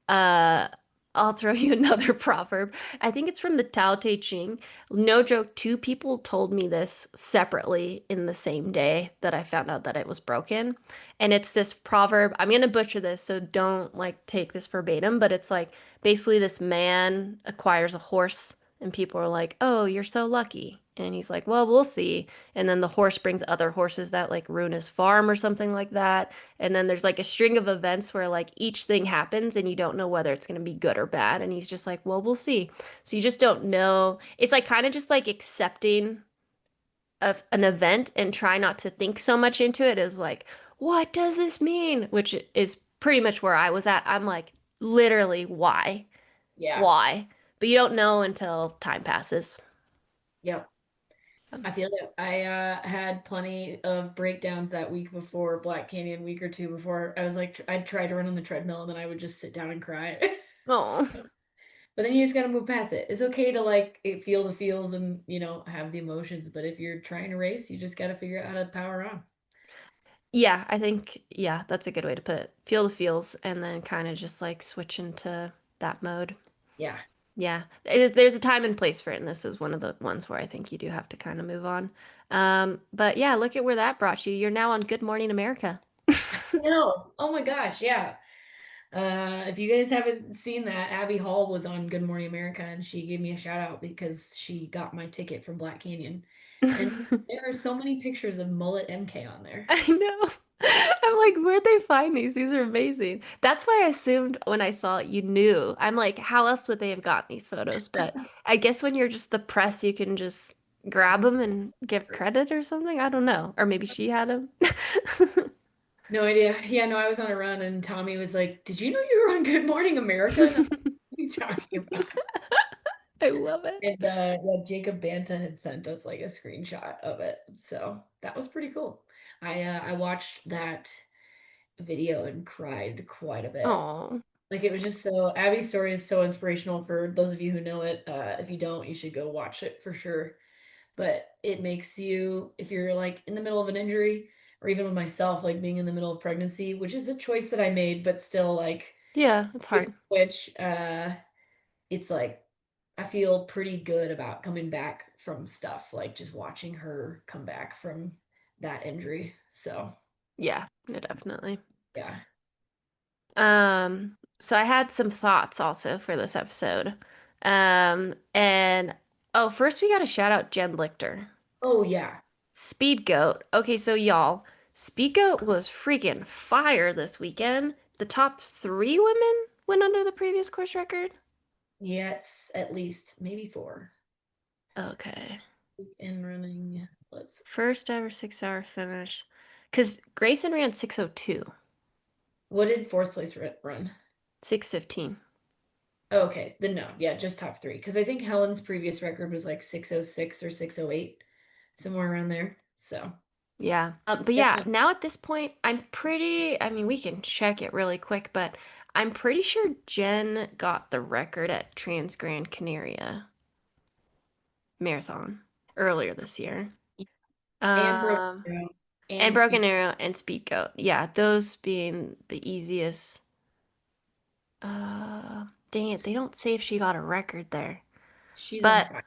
[SPEAKER 2] uh, I'll throw you another proverb. I think it's from the Tao Te Ching. No joke, two people told me this separately in the same day that I found out that it was broken. And it's this proverb. I'm gonna butcher this, so don't like take this verbatim, but it's like basically this man acquires a horse and people are like, "Oh, you're so lucky." And he's like, "Well, we'll see." And then the horse brings other horses that like ruin his farm or something like that. And then there's like a string of events where like each thing happens and you don't know whether it's going to be good or bad. And he's just like, well, we'll see. So you just don't know. It's like kind of just like accepting of an event and try not to think so much into it as like, what does this mean? Which is pretty much where I was at. I'm like, literally, why?
[SPEAKER 1] Yeah.
[SPEAKER 2] Why? But you don't know until time passes.
[SPEAKER 1] Yep. I feel it. I had plenty of breakdowns that week before Black Canyon, week or two before. I was like, I'd try to run on the treadmill and then I would just sit down and cry.
[SPEAKER 2] Oh.
[SPEAKER 1] But then you just gotta move past it. It's okay to like feel the feels and have the emotions. But if you're trying to race, you just gotta figure out how to power on.
[SPEAKER 2] Yeah, I think, yeah, that's a good way to put it. Feel the feels and then kind of just like switch into that mode.
[SPEAKER 1] Yeah.
[SPEAKER 2] Yeah, there's a time and place for it, and this is one of the ones where I think you do have to kind of move on. But yeah, look at where that brought you. You're now on Good Morning America.
[SPEAKER 1] No. Oh my gosh. Yeah. If you guys haven't seen that, Abby Hall was on Good Morning America and she gave me a shout out because she got my ticket from Black Canyon. And there are so many pictures of mullet MK on there.
[SPEAKER 2] I know. I'm like, where'd they find these? These are amazing. That's why I assumed when I saw it, you knew. I'm like, how else would they have gotten these photos? But I guess when you're just the press, you can just grab them and give credit or something. I don't know. Or maybe she had them.
[SPEAKER 1] No idea. Yeah, no, I was on a run and Tommy was like, "Did you know you were on Good Morning America?" And I'm like, what are you talking about?
[SPEAKER 2] I love it.
[SPEAKER 1] And yeah, Jacob Banta had sent us like a screenshot of it. So that was pretty cool. I watched that video and cried quite a bit.
[SPEAKER 2] Oh,
[SPEAKER 1] Like it was just so Abby's story is so inspirational for those of you who know it. If you don't, you should go watch it for sure. But it makes you, if you're like in the middle of an injury, or even with myself, like being in the middle of pregnancy, which is a choice that I made, but still like
[SPEAKER 2] yeah, it's hard.
[SPEAKER 1] which it's like I feel pretty good about coming back from stuff, like just watching her come back from that injury. So
[SPEAKER 2] Yeah, no, definitely.
[SPEAKER 1] yeah.
[SPEAKER 2] So I had some thoughts also for this episode. And oh, first we got to shout out Jenn Lichter.
[SPEAKER 1] Oh yeah.
[SPEAKER 2] Speed Goat. Okay, so y'all, Speed Goat was freaking fire this weekend. The top three women went under the previous course record.
[SPEAKER 1] Yes, at least maybe four.
[SPEAKER 2] Okay.
[SPEAKER 1] Weekend running. Let's
[SPEAKER 2] First ever 6 hour finish. Because Grayson ran 6:02,
[SPEAKER 1] what did fourth place run?
[SPEAKER 2] 6:15.
[SPEAKER 1] Oh, okay. Then no, yeah, just top three. Because I think Helen's previous record was like 6:06 or 6:08, somewhere around there. So
[SPEAKER 2] Yeah. But yeah,
[SPEAKER 1] definitely.
[SPEAKER 2] now at this point, I mean, we can check it really quick, but I'm pretty sure Jen got the record at Trans Gran Canaria Marathon earlier this year.
[SPEAKER 1] And Broken
[SPEAKER 2] Um,
[SPEAKER 1] Arrow
[SPEAKER 2] and
[SPEAKER 1] and
[SPEAKER 2] Broken
[SPEAKER 1] Speed.
[SPEAKER 2] Arrow and Speed Goat. Yeah, those being the easiest. Dang it, they don't say if she got a record there.
[SPEAKER 1] She's on
[SPEAKER 2] But
[SPEAKER 1] fire.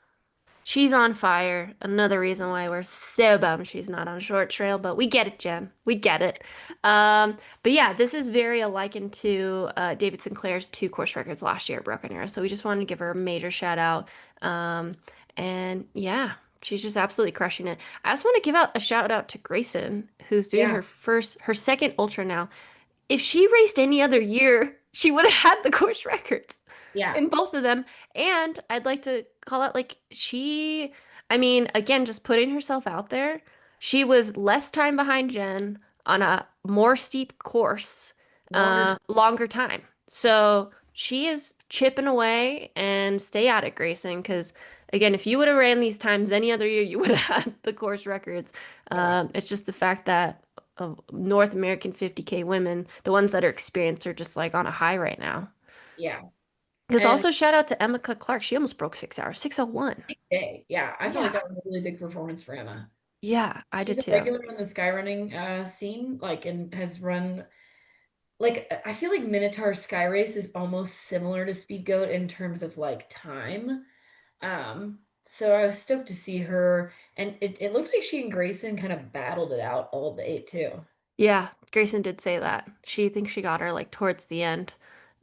[SPEAKER 2] she's on fire. Another reason why we're so bummed she's not on short trail, but we get it, Jen. We get it. But yeah, this is very likened to David Sinclair's two course records last year at Broken Arrow. So we just wanted to give her a major shout out. Um, and yeah, she's just absolutely crushing it. I also want to give out a shout out to Grayson, who's doing
[SPEAKER 1] Yeah,
[SPEAKER 2] her second ultra now. If she raced any other year, she would have had the course records
[SPEAKER 1] yeah.
[SPEAKER 2] in both of them. And I'd like to call out like I mean, again, just putting herself out there, she was less time behind Jen on a more steep course,
[SPEAKER 1] Longer time.
[SPEAKER 2] longer time. So she is chipping away and stay at it, Grayson, because Again, if you would have ran these times any other year, you would have had the course records.
[SPEAKER 1] Yeah.
[SPEAKER 2] It's just the fact that North American 50K women, the ones that are experienced, are just like on a high right now.
[SPEAKER 1] Yeah.
[SPEAKER 2] Because
[SPEAKER 1] And
[SPEAKER 2] also shout out to Emma Clark. She almost broke 6 hours, 6:01.
[SPEAKER 1] day, yeah, I felt like
[SPEAKER 2] Yeah.
[SPEAKER 1] that was a really big performance for Emma.
[SPEAKER 2] Yeah, I
[SPEAKER 1] She's
[SPEAKER 2] did
[SPEAKER 1] a
[SPEAKER 2] too.
[SPEAKER 1] regular on the skyrunning scene, like, and has run like I feel like Minotaur Sky Race is almost similar to Speed Goat in terms of like time. So I was stoked to see her, and it looked like she and Grayson kind of battled it out all day too.
[SPEAKER 2] Yeah, Grayson did say that. She thinks she got her like towards the end.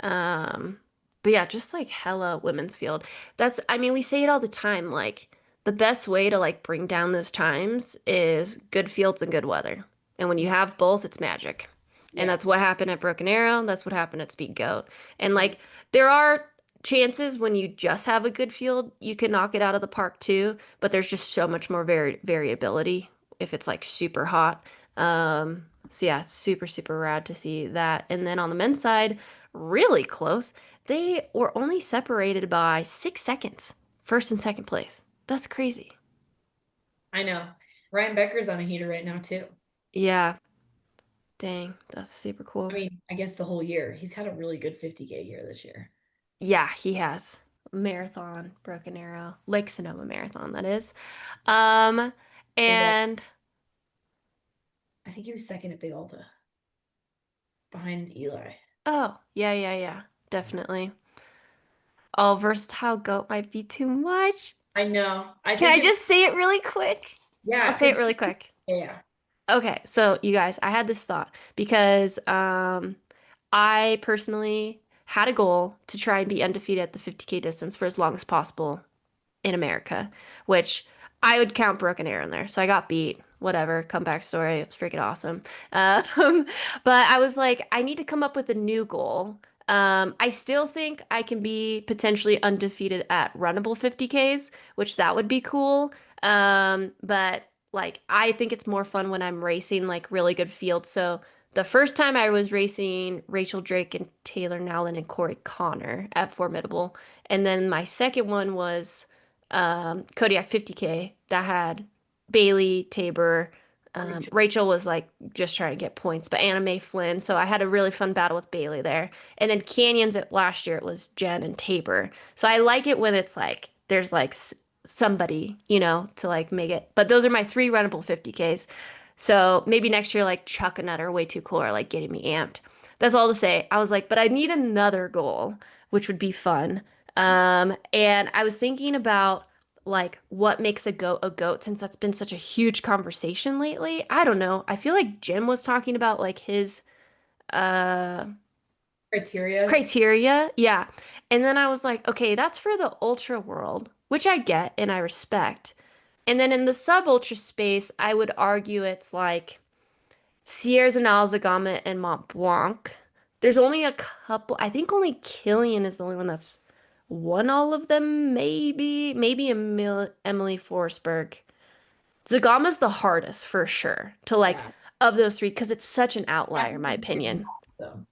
[SPEAKER 2] Um, but yeah, just like hella women's field. That's, I mean, we say it all the time. Like the best way to like bring down those times is good fields and good weather. And when you have both, it's magic. And
[SPEAKER 1] Yeah.
[SPEAKER 2] that's what happened at Broken Arrow. That's what happened at Speed Goat. And
[SPEAKER 1] Mhm.
[SPEAKER 2] like there are chances when you just have a good field, you can knock it out of the park too. But there's just so much more variability if it's like super hot. So yeah, super, super rad to see that. And then on the men's side, really close. They were only separated by 6 seconds, first and second place. That's crazy.
[SPEAKER 1] I know. Ryan Becker's on a heater right now too.
[SPEAKER 2] Yeah, dang, that's super
[SPEAKER 1] I
[SPEAKER 2] cool.
[SPEAKER 1] mean, I guess the whole year. He's had a really good 50K year this year.
[SPEAKER 2] Yeah, he has. Marathon, Broken Arrow, Lake Sonoma Marathon, that is.
[SPEAKER 1] Big Al,
[SPEAKER 2] And
[SPEAKER 1] I think he was second at Big Alta behind Eli.
[SPEAKER 2] oh, yeah, yeah, yeah, definitely. Oh, versatile goat might be too much.
[SPEAKER 1] I know. I
[SPEAKER 2] Can
[SPEAKER 1] think
[SPEAKER 2] I
[SPEAKER 1] it,
[SPEAKER 2] just say it really quick? I'll
[SPEAKER 1] yeah,
[SPEAKER 2] say
[SPEAKER 1] because
[SPEAKER 2] it really quick.
[SPEAKER 1] yeah,
[SPEAKER 2] Okay, so you guys, I had this thought because I personally had a goal to try and be undefeated at the 50K distance for as long as possible in America, which I would count Broken Arrow in there. So I got beat, whatever, comeback story. It was freaking awesome. Um, but I was like, I need to come up with a new goal. I still think I can be potentially undefeated at runnable 50Ks, which that would be cool. But like, I think it's more fun when I'm racing like really good fields. So the first time I was racing Rachel Drake and Taylor Nowlin and Corey Connor at Formidable. And then my second one was Kodiak 50K that had Bailey, Tabor.
[SPEAKER 1] Rachel.
[SPEAKER 2] Rachel was like just trying to get points, but Anna Mae Flynn. So I had a really fun battle with Bailey there. And then Canyons at last year, it was Jenn and Tabor. So I like it when it's like there's like somebody, to like make it. But those are my three runnable 50Ks. So maybe next year, like Chuck and Nut are way too cool or like getting me amped. That's all to say. I was like, but I need another goal, which would be fun. And I was thinking about like what makes a goat since that's been such a huge conversation lately. I don't know. I feel like Jim was talking about like his uh
[SPEAKER 1] Criteria.
[SPEAKER 2] criteria. Yeah. And then I was like, okay, that's for the ultra world, which I get and I respect. And then in the sub ultra space, I would argue it's like Sierras and Alzagama and Mont Blanc. There's only a couple. I think only Killian is the only one that's won all of them. Maybe Emily Forsberg. Zagama's the hardest for sure to like
[SPEAKER 1] Yeah.
[SPEAKER 2] of those three because it's such an outlier, in my
[SPEAKER 1] Catherine's freaking
[SPEAKER 2] opinion.
[SPEAKER 1] hot, so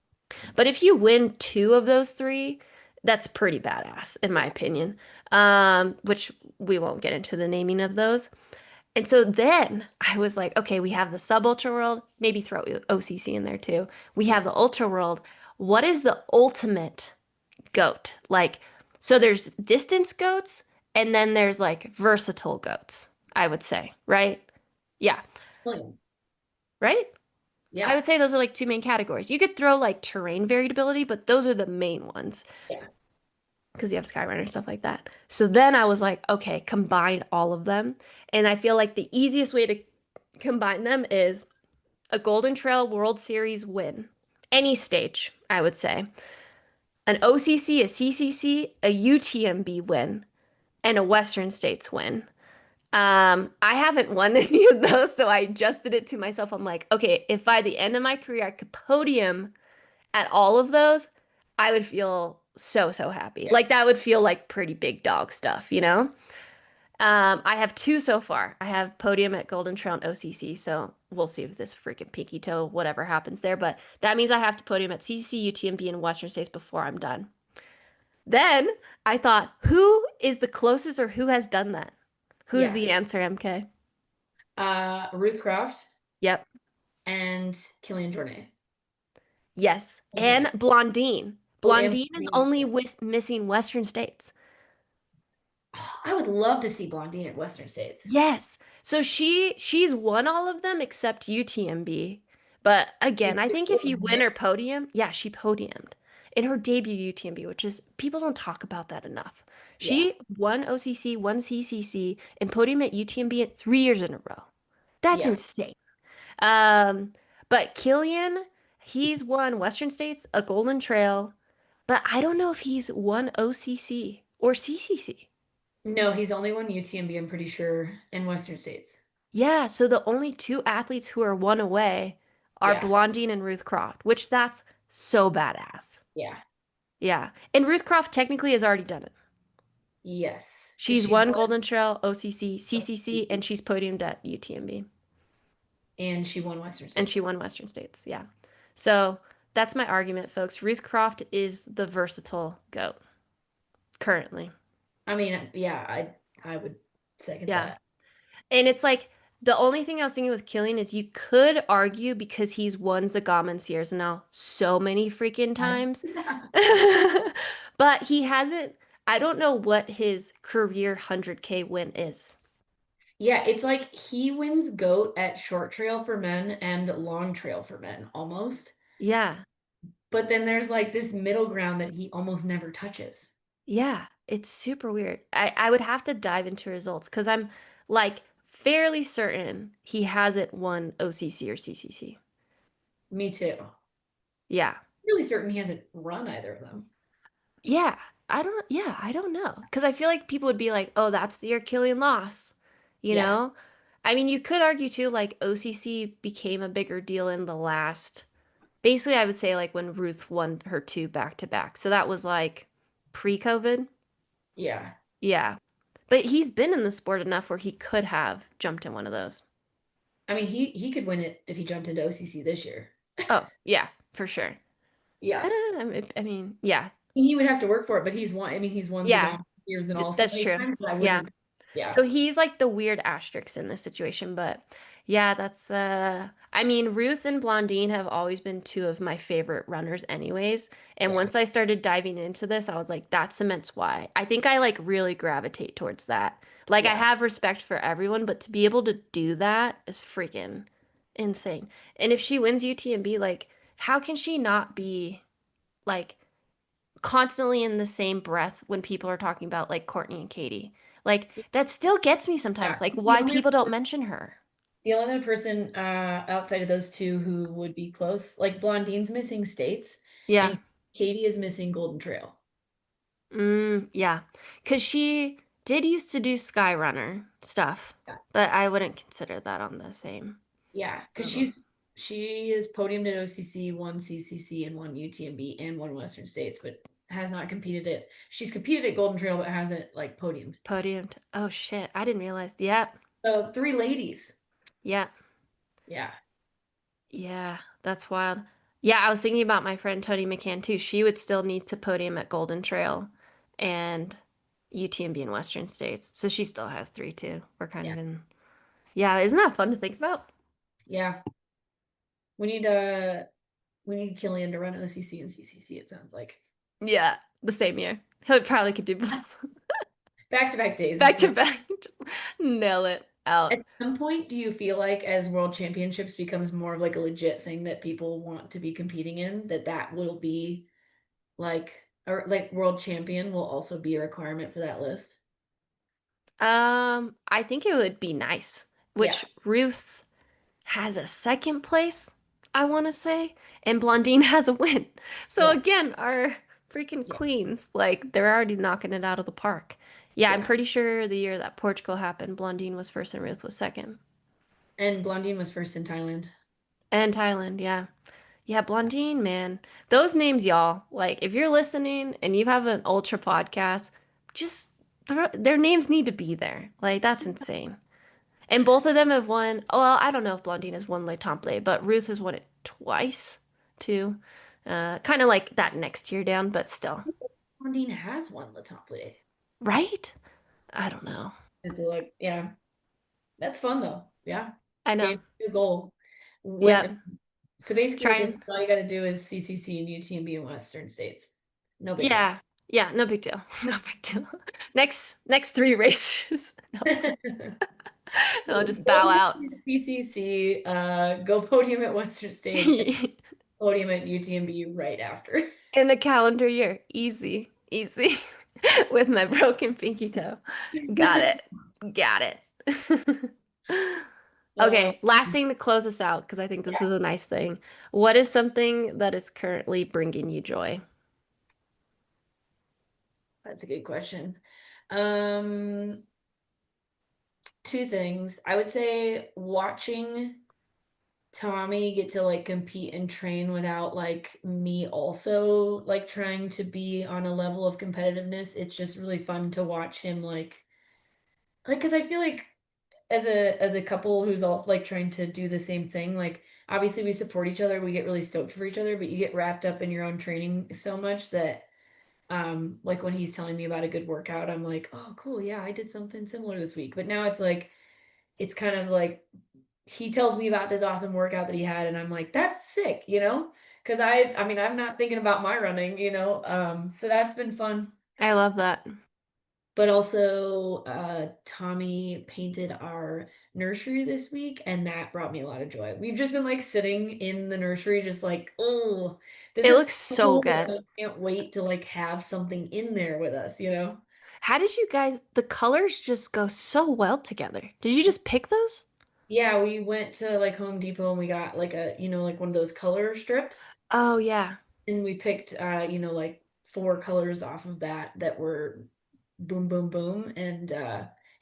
[SPEAKER 2] But if you win two of those three, that's pretty badass, in my
[SPEAKER 1] yeah.
[SPEAKER 2] opinion. Which we won't get into the naming of those. And so then I was like, okay, we have the sub ultra world, maybe throw OCC in there too. We have the ultra world. What is the ultimate goat? Like, so there's distance goats and then there's like versatile goats, I would say, right? Yeah,
[SPEAKER 1] Killian.
[SPEAKER 2] right? I
[SPEAKER 1] Yeah.
[SPEAKER 2] would say those are like two main categories. You could throw like terrain variability, but those are the main ones
[SPEAKER 1] Yeah.
[SPEAKER 2] because you have Skyrunner and stuff like that. So then I was like, okay, combine all of them. And I feel like the easiest way to combine them is a Golden Trail World Series win. Any stage, I would say. An OCC, a CCC, a UTMB win, and a Western States win. I haven't won any of those, so I adjusted it to myself. I'm like, okay, if by the end of my career I could podium at all of those, I would feel so, so happy.
[SPEAKER 1] Yeah.
[SPEAKER 2] Like that would feel like pretty big dog stuff, you know? I have two so far. I have podium at Golden Trail and OCC, so we'll see if this freaking pinky toe, whatever happens there. But that means I have to podium at CCC, UTMB, and Western States before I'm done. Then I thought, who is the closest or who has done that? Who's
[SPEAKER 1] Yeah.
[SPEAKER 2] the answer, MK?
[SPEAKER 1] Ruth Croft
[SPEAKER 2] Yep.
[SPEAKER 1] and Killian Jornet.
[SPEAKER 2] Yes. And
[SPEAKER 1] Ultimate.
[SPEAKER 2] Blondine.
[SPEAKER 1] Oh, and
[SPEAKER 2] Blondine is
[SPEAKER 1] Blondine.
[SPEAKER 2] only
[SPEAKER 1] Yeah.
[SPEAKER 2] missing Western states.
[SPEAKER 1] I would love to see Blondine at Western States.
[SPEAKER 2] Yes. So she's won all of them except UTMB. But
[SPEAKER 1] She's
[SPEAKER 2] again, I
[SPEAKER 1] the
[SPEAKER 2] think if you
[SPEAKER 1] golden
[SPEAKER 2] win
[SPEAKER 1] hare.
[SPEAKER 2] her podium, yeah, she podiumed in her debut UTMB, which is people don't talk about that enough.
[SPEAKER 1] Yeah.
[SPEAKER 2] She won OCC, won CCC, and podium at UTMB at 3 years in a row. That's
[SPEAKER 1] Yeah.
[SPEAKER 2] insane. Um, but Killian, he's won Western States, a Golden Trail, but I don't know if he's won OCC or CCC.
[SPEAKER 1] No, he's only won UTMB, I'm pretty sure, in Western States.
[SPEAKER 2] Yeah, so the only two athletes who are one away are
[SPEAKER 1] Yeah.
[SPEAKER 2] Blondine and Ruth Croft, which that's so badass.
[SPEAKER 1] Yeah.
[SPEAKER 2] Yeah. And Ruth Croft technically has already done it.
[SPEAKER 1] Yes. Because
[SPEAKER 2] She's
[SPEAKER 1] she
[SPEAKER 2] won
[SPEAKER 1] won
[SPEAKER 2] Golden Trail, OCC, CCC,
[SPEAKER 1] OCC
[SPEAKER 2] and she's podiumed at UTMB.
[SPEAKER 1] and she won Western
[SPEAKER 2] And she
[SPEAKER 1] States.
[SPEAKER 2] won Western States. Yeah. So that's my argument, folks. Ruth Croft is the versatile GOAT currently.
[SPEAKER 1] I mean, yeah, I would second
[SPEAKER 2] Yeah.
[SPEAKER 1] that.
[SPEAKER 2] And it's like the only thing I was thinking with Killian is you could argue because he's won Zagama and Sierra now so many freaking
[SPEAKER 1] Yes.
[SPEAKER 2] times. But he hasn't, I don't know what his career 100K win is.
[SPEAKER 1] Yeah, it's like he wins GOAT at short trail for men and long trail for men almost.
[SPEAKER 2] Yeah.
[SPEAKER 1] But then there's like this middle ground that he almost never touches.
[SPEAKER 2] Yeah. It's super weird. I would have to dive into results because I'm like fairly certain he hasn't won OCC or CCC.
[SPEAKER 1] Me too.
[SPEAKER 2] Yeah.
[SPEAKER 1] Really certain he hasn't run either of them.
[SPEAKER 2] Yeah, I don't know. Because I feel like people would be like, oh, that's the Achillean loss. You
[SPEAKER 1] Yeah.
[SPEAKER 2] know? I mean, you could argue too, like OCC became a bigger deal in the last, basically, I would say like when Ruth won her two back to back. So that was like pre-COVID.
[SPEAKER 1] Yeah.
[SPEAKER 2] Yeah. But he's been in the sport enough where he could have jumped in one of those.
[SPEAKER 1] I mean, he could win it if he jumped into OCC this year.
[SPEAKER 2] Oh, yeah, for sure.
[SPEAKER 1] Yeah.
[SPEAKER 2] I mean, yeah.
[SPEAKER 1] He would have to work for it, but he's won. I mean, he's won
[SPEAKER 2] Yeah,
[SPEAKER 1] Zagama years and all so
[SPEAKER 2] that's
[SPEAKER 1] many
[SPEAKER 2] true.
[SPEAKER 1] times that I
[SPEAKER 2] Yeah.
[SPEAKER 1] wouldn't. Yeah.
[SPEAKER 2] So he's like the weird asterisk in this situation, but yeah, that's I mean, Ruth and Blondine have always been two of my favorite runners anyways. And
[SPEAKER 1] Yeah.
[SPEAKER 2] once I started diving into this, I was like, that cements why. I think I like really gravitate towards that. Like I
[SPEAKER 1] Yeah.
[SPEAKER 2] have respect for everyone, but to be able to do that is freaking insane. And if she wins UTMB, like how can she not be like constantly in the same breath when people are talking about like Courtney and Katie. Like that still gets me
[SPEAKER 1] Yeah.
[SPEAKER 2] sometimes, like why people don't mention her.
[SPEAKER 1] The only other person outside of those two who would be close, like Blondine's missing states
[SPEAKER 2] Yeah.
[SPEAKER 1] and Katie is missing Golden Trail.
[SPEAKER 2] Yeah. Because she did used to do Skyrunner stuff,
[SPEAKER 1] Yeah.
[SPEAKER 2] but I wouldn't consider that on the same
[SPEAKER 1] Yeah, because
[SPEAKER 2] level.
[SPEAKER 1] she is podiumed at OCC, one CCC, and one UTMB, and one Western States, but has not competed at. She's competed at Golden Trail, but hasn't like podiumed.
[SPEAKER 2] Podiumed. Oh shit. I didn't realize. Yep.
[SPEAKER 1] So three ladies.
[SPEAKER 2] Yeah.
[SPEAKER 1] Yeah,
[SPEAKER 2] Yeah. That's wild. Yeah, I was thinking about my friend Tony McCann too. She would still need to podium at Golden Trail and UTMB in Western States. So she still has three too. We're kind
[SPEAKER 1] yeah,
[SPEAKER 2] of in. Yeah, isn't that fun to think about?
[SPEAKER 1] yeah. We need uh we need Killian to run OCC and CCC. It sounds like
[SPEAKER 2] Yeah, the same year. He probably could do both.
[SPEAKER 1] back to back days.
[SPEAKER 2] Back
[SPEAKER 1] It's
[SPEAKER 2] to
[SPEAKER 1] no.
[SPEAKER 2] back. Just nail it out.
[SPEAKER 1] At some point, do you feel like as World Championships becomes more of like a legit thing that people want to be competing in, that will be like or like world champion will also be a requirement for that list?
[SPEAKER 2] I think it would be nice,
[SPEAKER 1] Yeah,
[SPEAKER 2] which Ruth has a second place, I want to say, and Blondine has a win. So
[SPEAKER 1] yeah,
[SPEAKER 2] again, our freaking
[SPEAKER 1] yeah,
[SPEAKER 2] queens, like they're already knocking it out of the park. Yeah, I'm
[SPEAKER 1] yeah.
[SPEAKER 2] pretty sure the year that Portugal happened, Blondine was first and Ruth was second.
[SPEAKER 1] And Blondine was first in Thailand.
[SPEAKER 2] And Thailand, yeah. Yeah, Blondine, man. Those names, y'all, like if you're listening and you have an ultra podcast, just their names need to be there. Like that's insane. And both of them have won. Oh, well, I don't know if Blondine has won Le Temple, but Ruth has won it twice too. Kind of like that next year down, but still.
[SPEAKER 1] Blondine has won Le Templier.
[SPEAKER 2] right? I don't know.
[SPEAKER 1] It's like, yeah, that's fun though. Yeah.
[SPEAKER 2] I know.
[SPEAKER 1] Daniel, good goal. When
[SPEAKER 2] Yep.
[SPEAKER 1] so basically at this
[SPEAKER 2] Trying.
[SPEAKER 1] point, all you gotta do is CCC and UTMB in Western States. No big deal.
[SPEAKER 2] Yeah. Yeah, no big deal. No big deal. Next three races. No. I'll just bow
[SPEAKER 1] Podium
[SPEAKER 2] out.
[SPEAKER 1] at CCC, go podium at Western States, and podium at UTMB right after.
[SPEAKER 2] In a calendar year. Easy. Easy. With my broken pinky toe. Got it. Got it.
[SPEAKER 1] Uh,
[SPEAKER 2] Okay, last thing to close us out, because I think this
[SPEAKER 1] yeah,
[SPEAKER 2] is a nice thing. What is something that is currently bringing you joy?
[SPEAKER 1] that's a good question. Um, Two things. I would say watching Tommy get to like compete and train without like me also like trying to be on a level of competitiveness. It's just really fun to watch him like because I feel like as a couple who's also like trying to do the same thing, like obviously we support each other, we get really stoked for each other, but you get wrapped up in your own training so much that like when he's telling me about a good workout, I'm like, oh cool, yeah, I did something similar this week. But now it's like it's kind of like he tells me about this awesome workout that he had and I'm like, that's sick, you know? Because I mean, I'm not thinking about my running, you know? So that's been fun.
[SPEAKER 2] I love that.
[SPEAKER 1] But also, Tommy painted our nursery this week, and that brought me a lot of joy. We've just been like sitting in the nursery, just like, oh, this
[SPEAKER 2] It
[SPEAKER 1] is
[SPEAKER 2] looks
[SPEAKER 1] so
[SPEAKER 2] so
[SPEAKER 1] cool, but
[SPEAKER 2] good.
[SPEAKER 1] I can't wait to like have something in there with us, you know?
[SPEAKER 2] How did you guys, the colors just go so well together. Did you just pick those?
[SPEAKER 1] Yeah, we went to like Home Depot and we got like like one of those color strips.
[SPEAKER 2] Oh, yeah.
[SPEAKER 1] And we picked like four colors off of that were boom boom boom and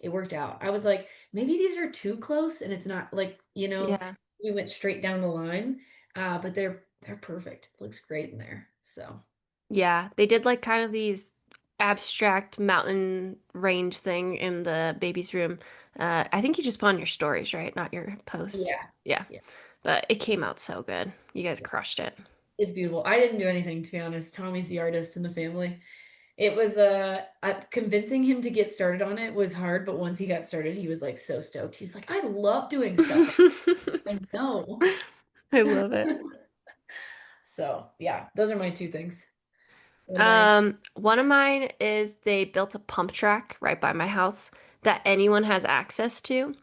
[SPEAKER 1] it worked out. I was like, maybe these are too close and it's not like,
[SPEAKER 2] Yeah.
[SPEAKER 1] we went straight down the line. But they're perfect. It looks great in there. So
[SPEAKER 2] Yeah. They did like kind of these abstract mountain range thing in the baby's room. I think you just put on your stories, right? Not your posts.
[SPEAKER 1] yeah.
[SPEAKER 2] Yeah.
[SPEAKER 1] Yeah.
[SPEAKER 2] But it came out so good. You guys
[SPEAKER 1] Yeah.
[SPEAKER 2] crushed it.
[SPEAKER 1] It's beautiful. I didn't do anything to be honest. Tommy's the artist in the family. It was convincing him to get started on it was hard, but once he got started, he was like so stoked. He's like, I love doing stuff. I know.
[SPEAKER 2] I love it.
[SPEAKER 1] So yeah, those are my two things. What about you?
[SPEAKER 2] One of mine is they built a pump track right by my house that anyone has access to.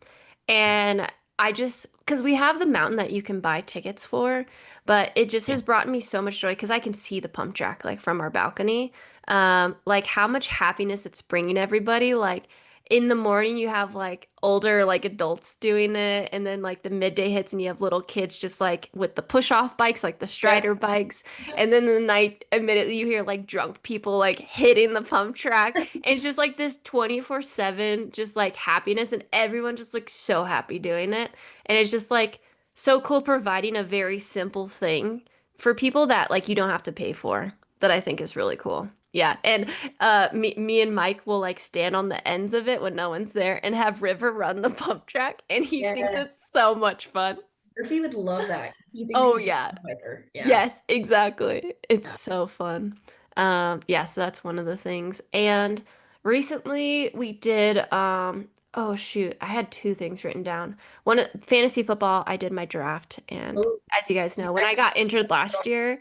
[SPEAKER 2] And I just, because we have the mountain that you can buy tickets for, but it just
[SPEAKER 1] Yeah.
[SPEAKER 2] has brought me so much joy because I can see the pump track like from our balcony. Like how much happiness it's bringing everybody. Like in the morning, you have like older like adults doing it, and then like the midday hits, and you have little kids just like with the push off bikes, like the
[SPEAKER 1] Yep.
[SPEAKER 2] Strider bikes. And then in the night, immediately you hear like drunk people like hitting the pump track. And it's just like this 24/7 just like happiness and everyone just looks so happy doing it. And it's just like so cool providing a very simple thing for people that like you don't have to pay for that I think is really cool. Yeah, and me and Mike will like stand on the ends of it when no one's there and have River run the pump track and he thinks
[SPEAKER 1] Yeah.
[SPEAKER 2] it's so much fun.
[SPEAKER 1] Murphy would love that. He thinks
[SPEAKER 2] Oh
[SPEAKER 1] he's
[SPEAKER 2] yeah.
[SPEAKER 1] a biker. Yeah.
[SPEAKER 2] Yes, exactly. It's
[SPEAKER 1] Yeah.
[SPEAKER 2] so fun. Yeah, so that's one of the things. And recently we did oh shoot, I had two things written down. One fantasy football, I did my draft and
[SPEAKER 1] Oh,
[SPEAKER 2] as you guys know, when
[SPEAKER 1] I
[SPEAKER 2] I got injured last year,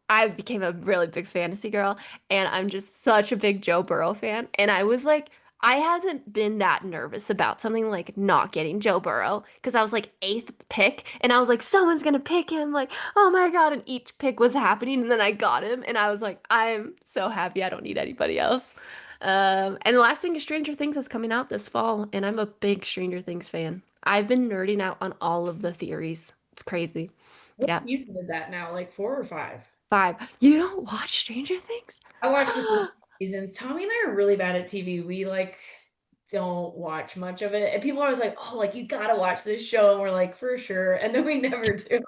[SPEAKER 2] I became a really big fantasy girl and I'm just such a big Joe Burrow fan and I was like I hasn't been that nervous about something like not getting Joe Burrow because I was like eighth pick and I was like someone's gonna pick him like oh my God. And each pick was happening. And then I got him. And I was like, I'm so happy I don't need anybody else. And the last thing is Stranger Things is coming out this fall. And I'm a big Stranger Things fan. I've been nerding out on all of the theories. It's crazy.
[SPEAKER 1] what
[SPEAKER 2] Yeah.
[SPEAKER 1] season is that now? Like four or five?
[SPEAKER 2] Five. You don't watch Stranger Things?
[SPEAKER 1] I watched the first seasons. Tommy and I are really bad at TV. We like don't watch much of it. And people are always like, oh, like you gotta watch this show. And we're like, for sure. And then we never do.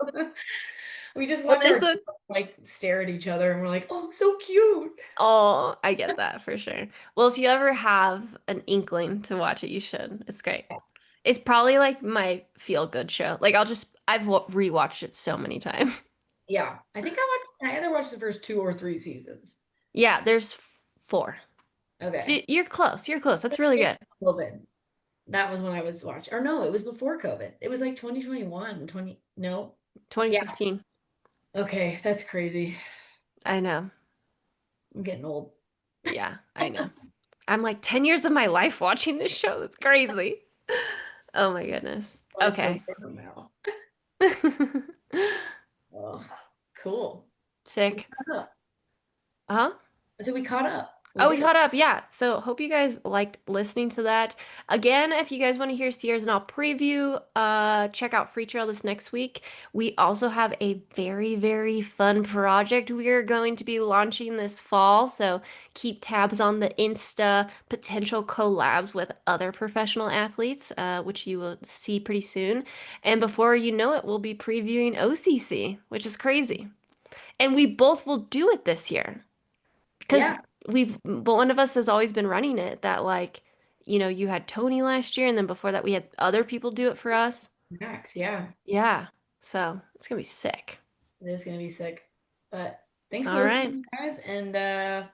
[SPEAKER 1] We just
[SPEAKER 2] What
[SPEAKER 1] watch
[SPEAKER 2] is
[SPEAKER 1] our
[SPEAKER 2] it?
[SPEAKER 1] like stare at each other and we're like, oh, so cute.
[SPEAKER 2] Oh, I get that for sure. Well, if you ever have an inkling to watch it, you should. It's great. It's probably like my feel good show. Like I've rewatched it so many times.
[SPEAKER 1] Yeah. I think I either watched the first two or three seasons.
[SPEAKER 2] Yeah, there's four. So
[SPEAKER 1] Okay.
[SPEAKER 2] you're close. You're close. That's really good.
[SPEAKER 1] COVID. That was when I was watching. Or no, it was before COVID. It was like 2021, 20. No. Yeah.
[SPEAKER 2] 2015.
[SPEAKER 1] Okay, that's crazy.
[SPEAKER 2] I know.
[SPEAKER 1] I'm getting old.
[SPEAKER 2] Yeah, I know. I'm like 10 years of my life watching this show. That's crazy. Oh my goodness.
[SPEAKER 1] Life
[SPEAKER 2] Okay.
[SPEAKER 1] over now. Oh, cool. We
[SPEAKER 2] Sick.
[SPEAKER 1] caught up.
[SPEAKER 2] Huh?
[SPEAKER 1] I said we caught up. We
[SPEAKER 2] Oh, we
[SPEAKER 1] did.
[SPEAKER 2] caught up. Yeah. So hope you guys liked listening to that. Again, if you guys want to hear Sierra's and I'll preview, check out Free Trail this next week. We also have a very, very fun project we are going to be launching this fall. So keep tabs on the Insta potential collabs with other professional athletes, which you will see pretty soon. And before you know it, we'll be previewing OCC, which is crazy. And we both will do it this year because
[SPEAKER 1] Yeah,
[SPEAKER 2] but one of us has always been running it that like, you had Tony last year and then before that we had other people do it for us.
[SPEAKER 1] Max. Yeah,
[SPEAKER 2] Yeah. So it's gonna be sick.
[SPEAKER 1] it is gonna be sick. But thanks for
[SPEAKER 2] All right.
[SPEAKER 1] listening, guys, and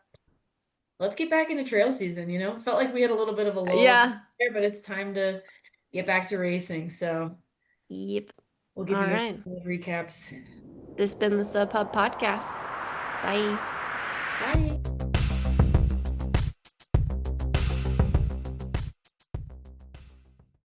[SPEAKER 1] let's get back into trail season. Felt like we had a little bit of a lull
[SPEAKER 2] Yeah.
[SPEAKER 1] there, but it's time to get back to racing. So
[SPEAKER 2] Yep.
[SPEAKER 1] we'll give
[SPEAKER 2] All
[SPEAKER 1] you
[SPEAKER 2] right.
[SPEAKER 1] guys recaps.
[SPEAKER 2] This has been the Sub Hub Podcast. Bye.
[SPEAKER 1] Bye.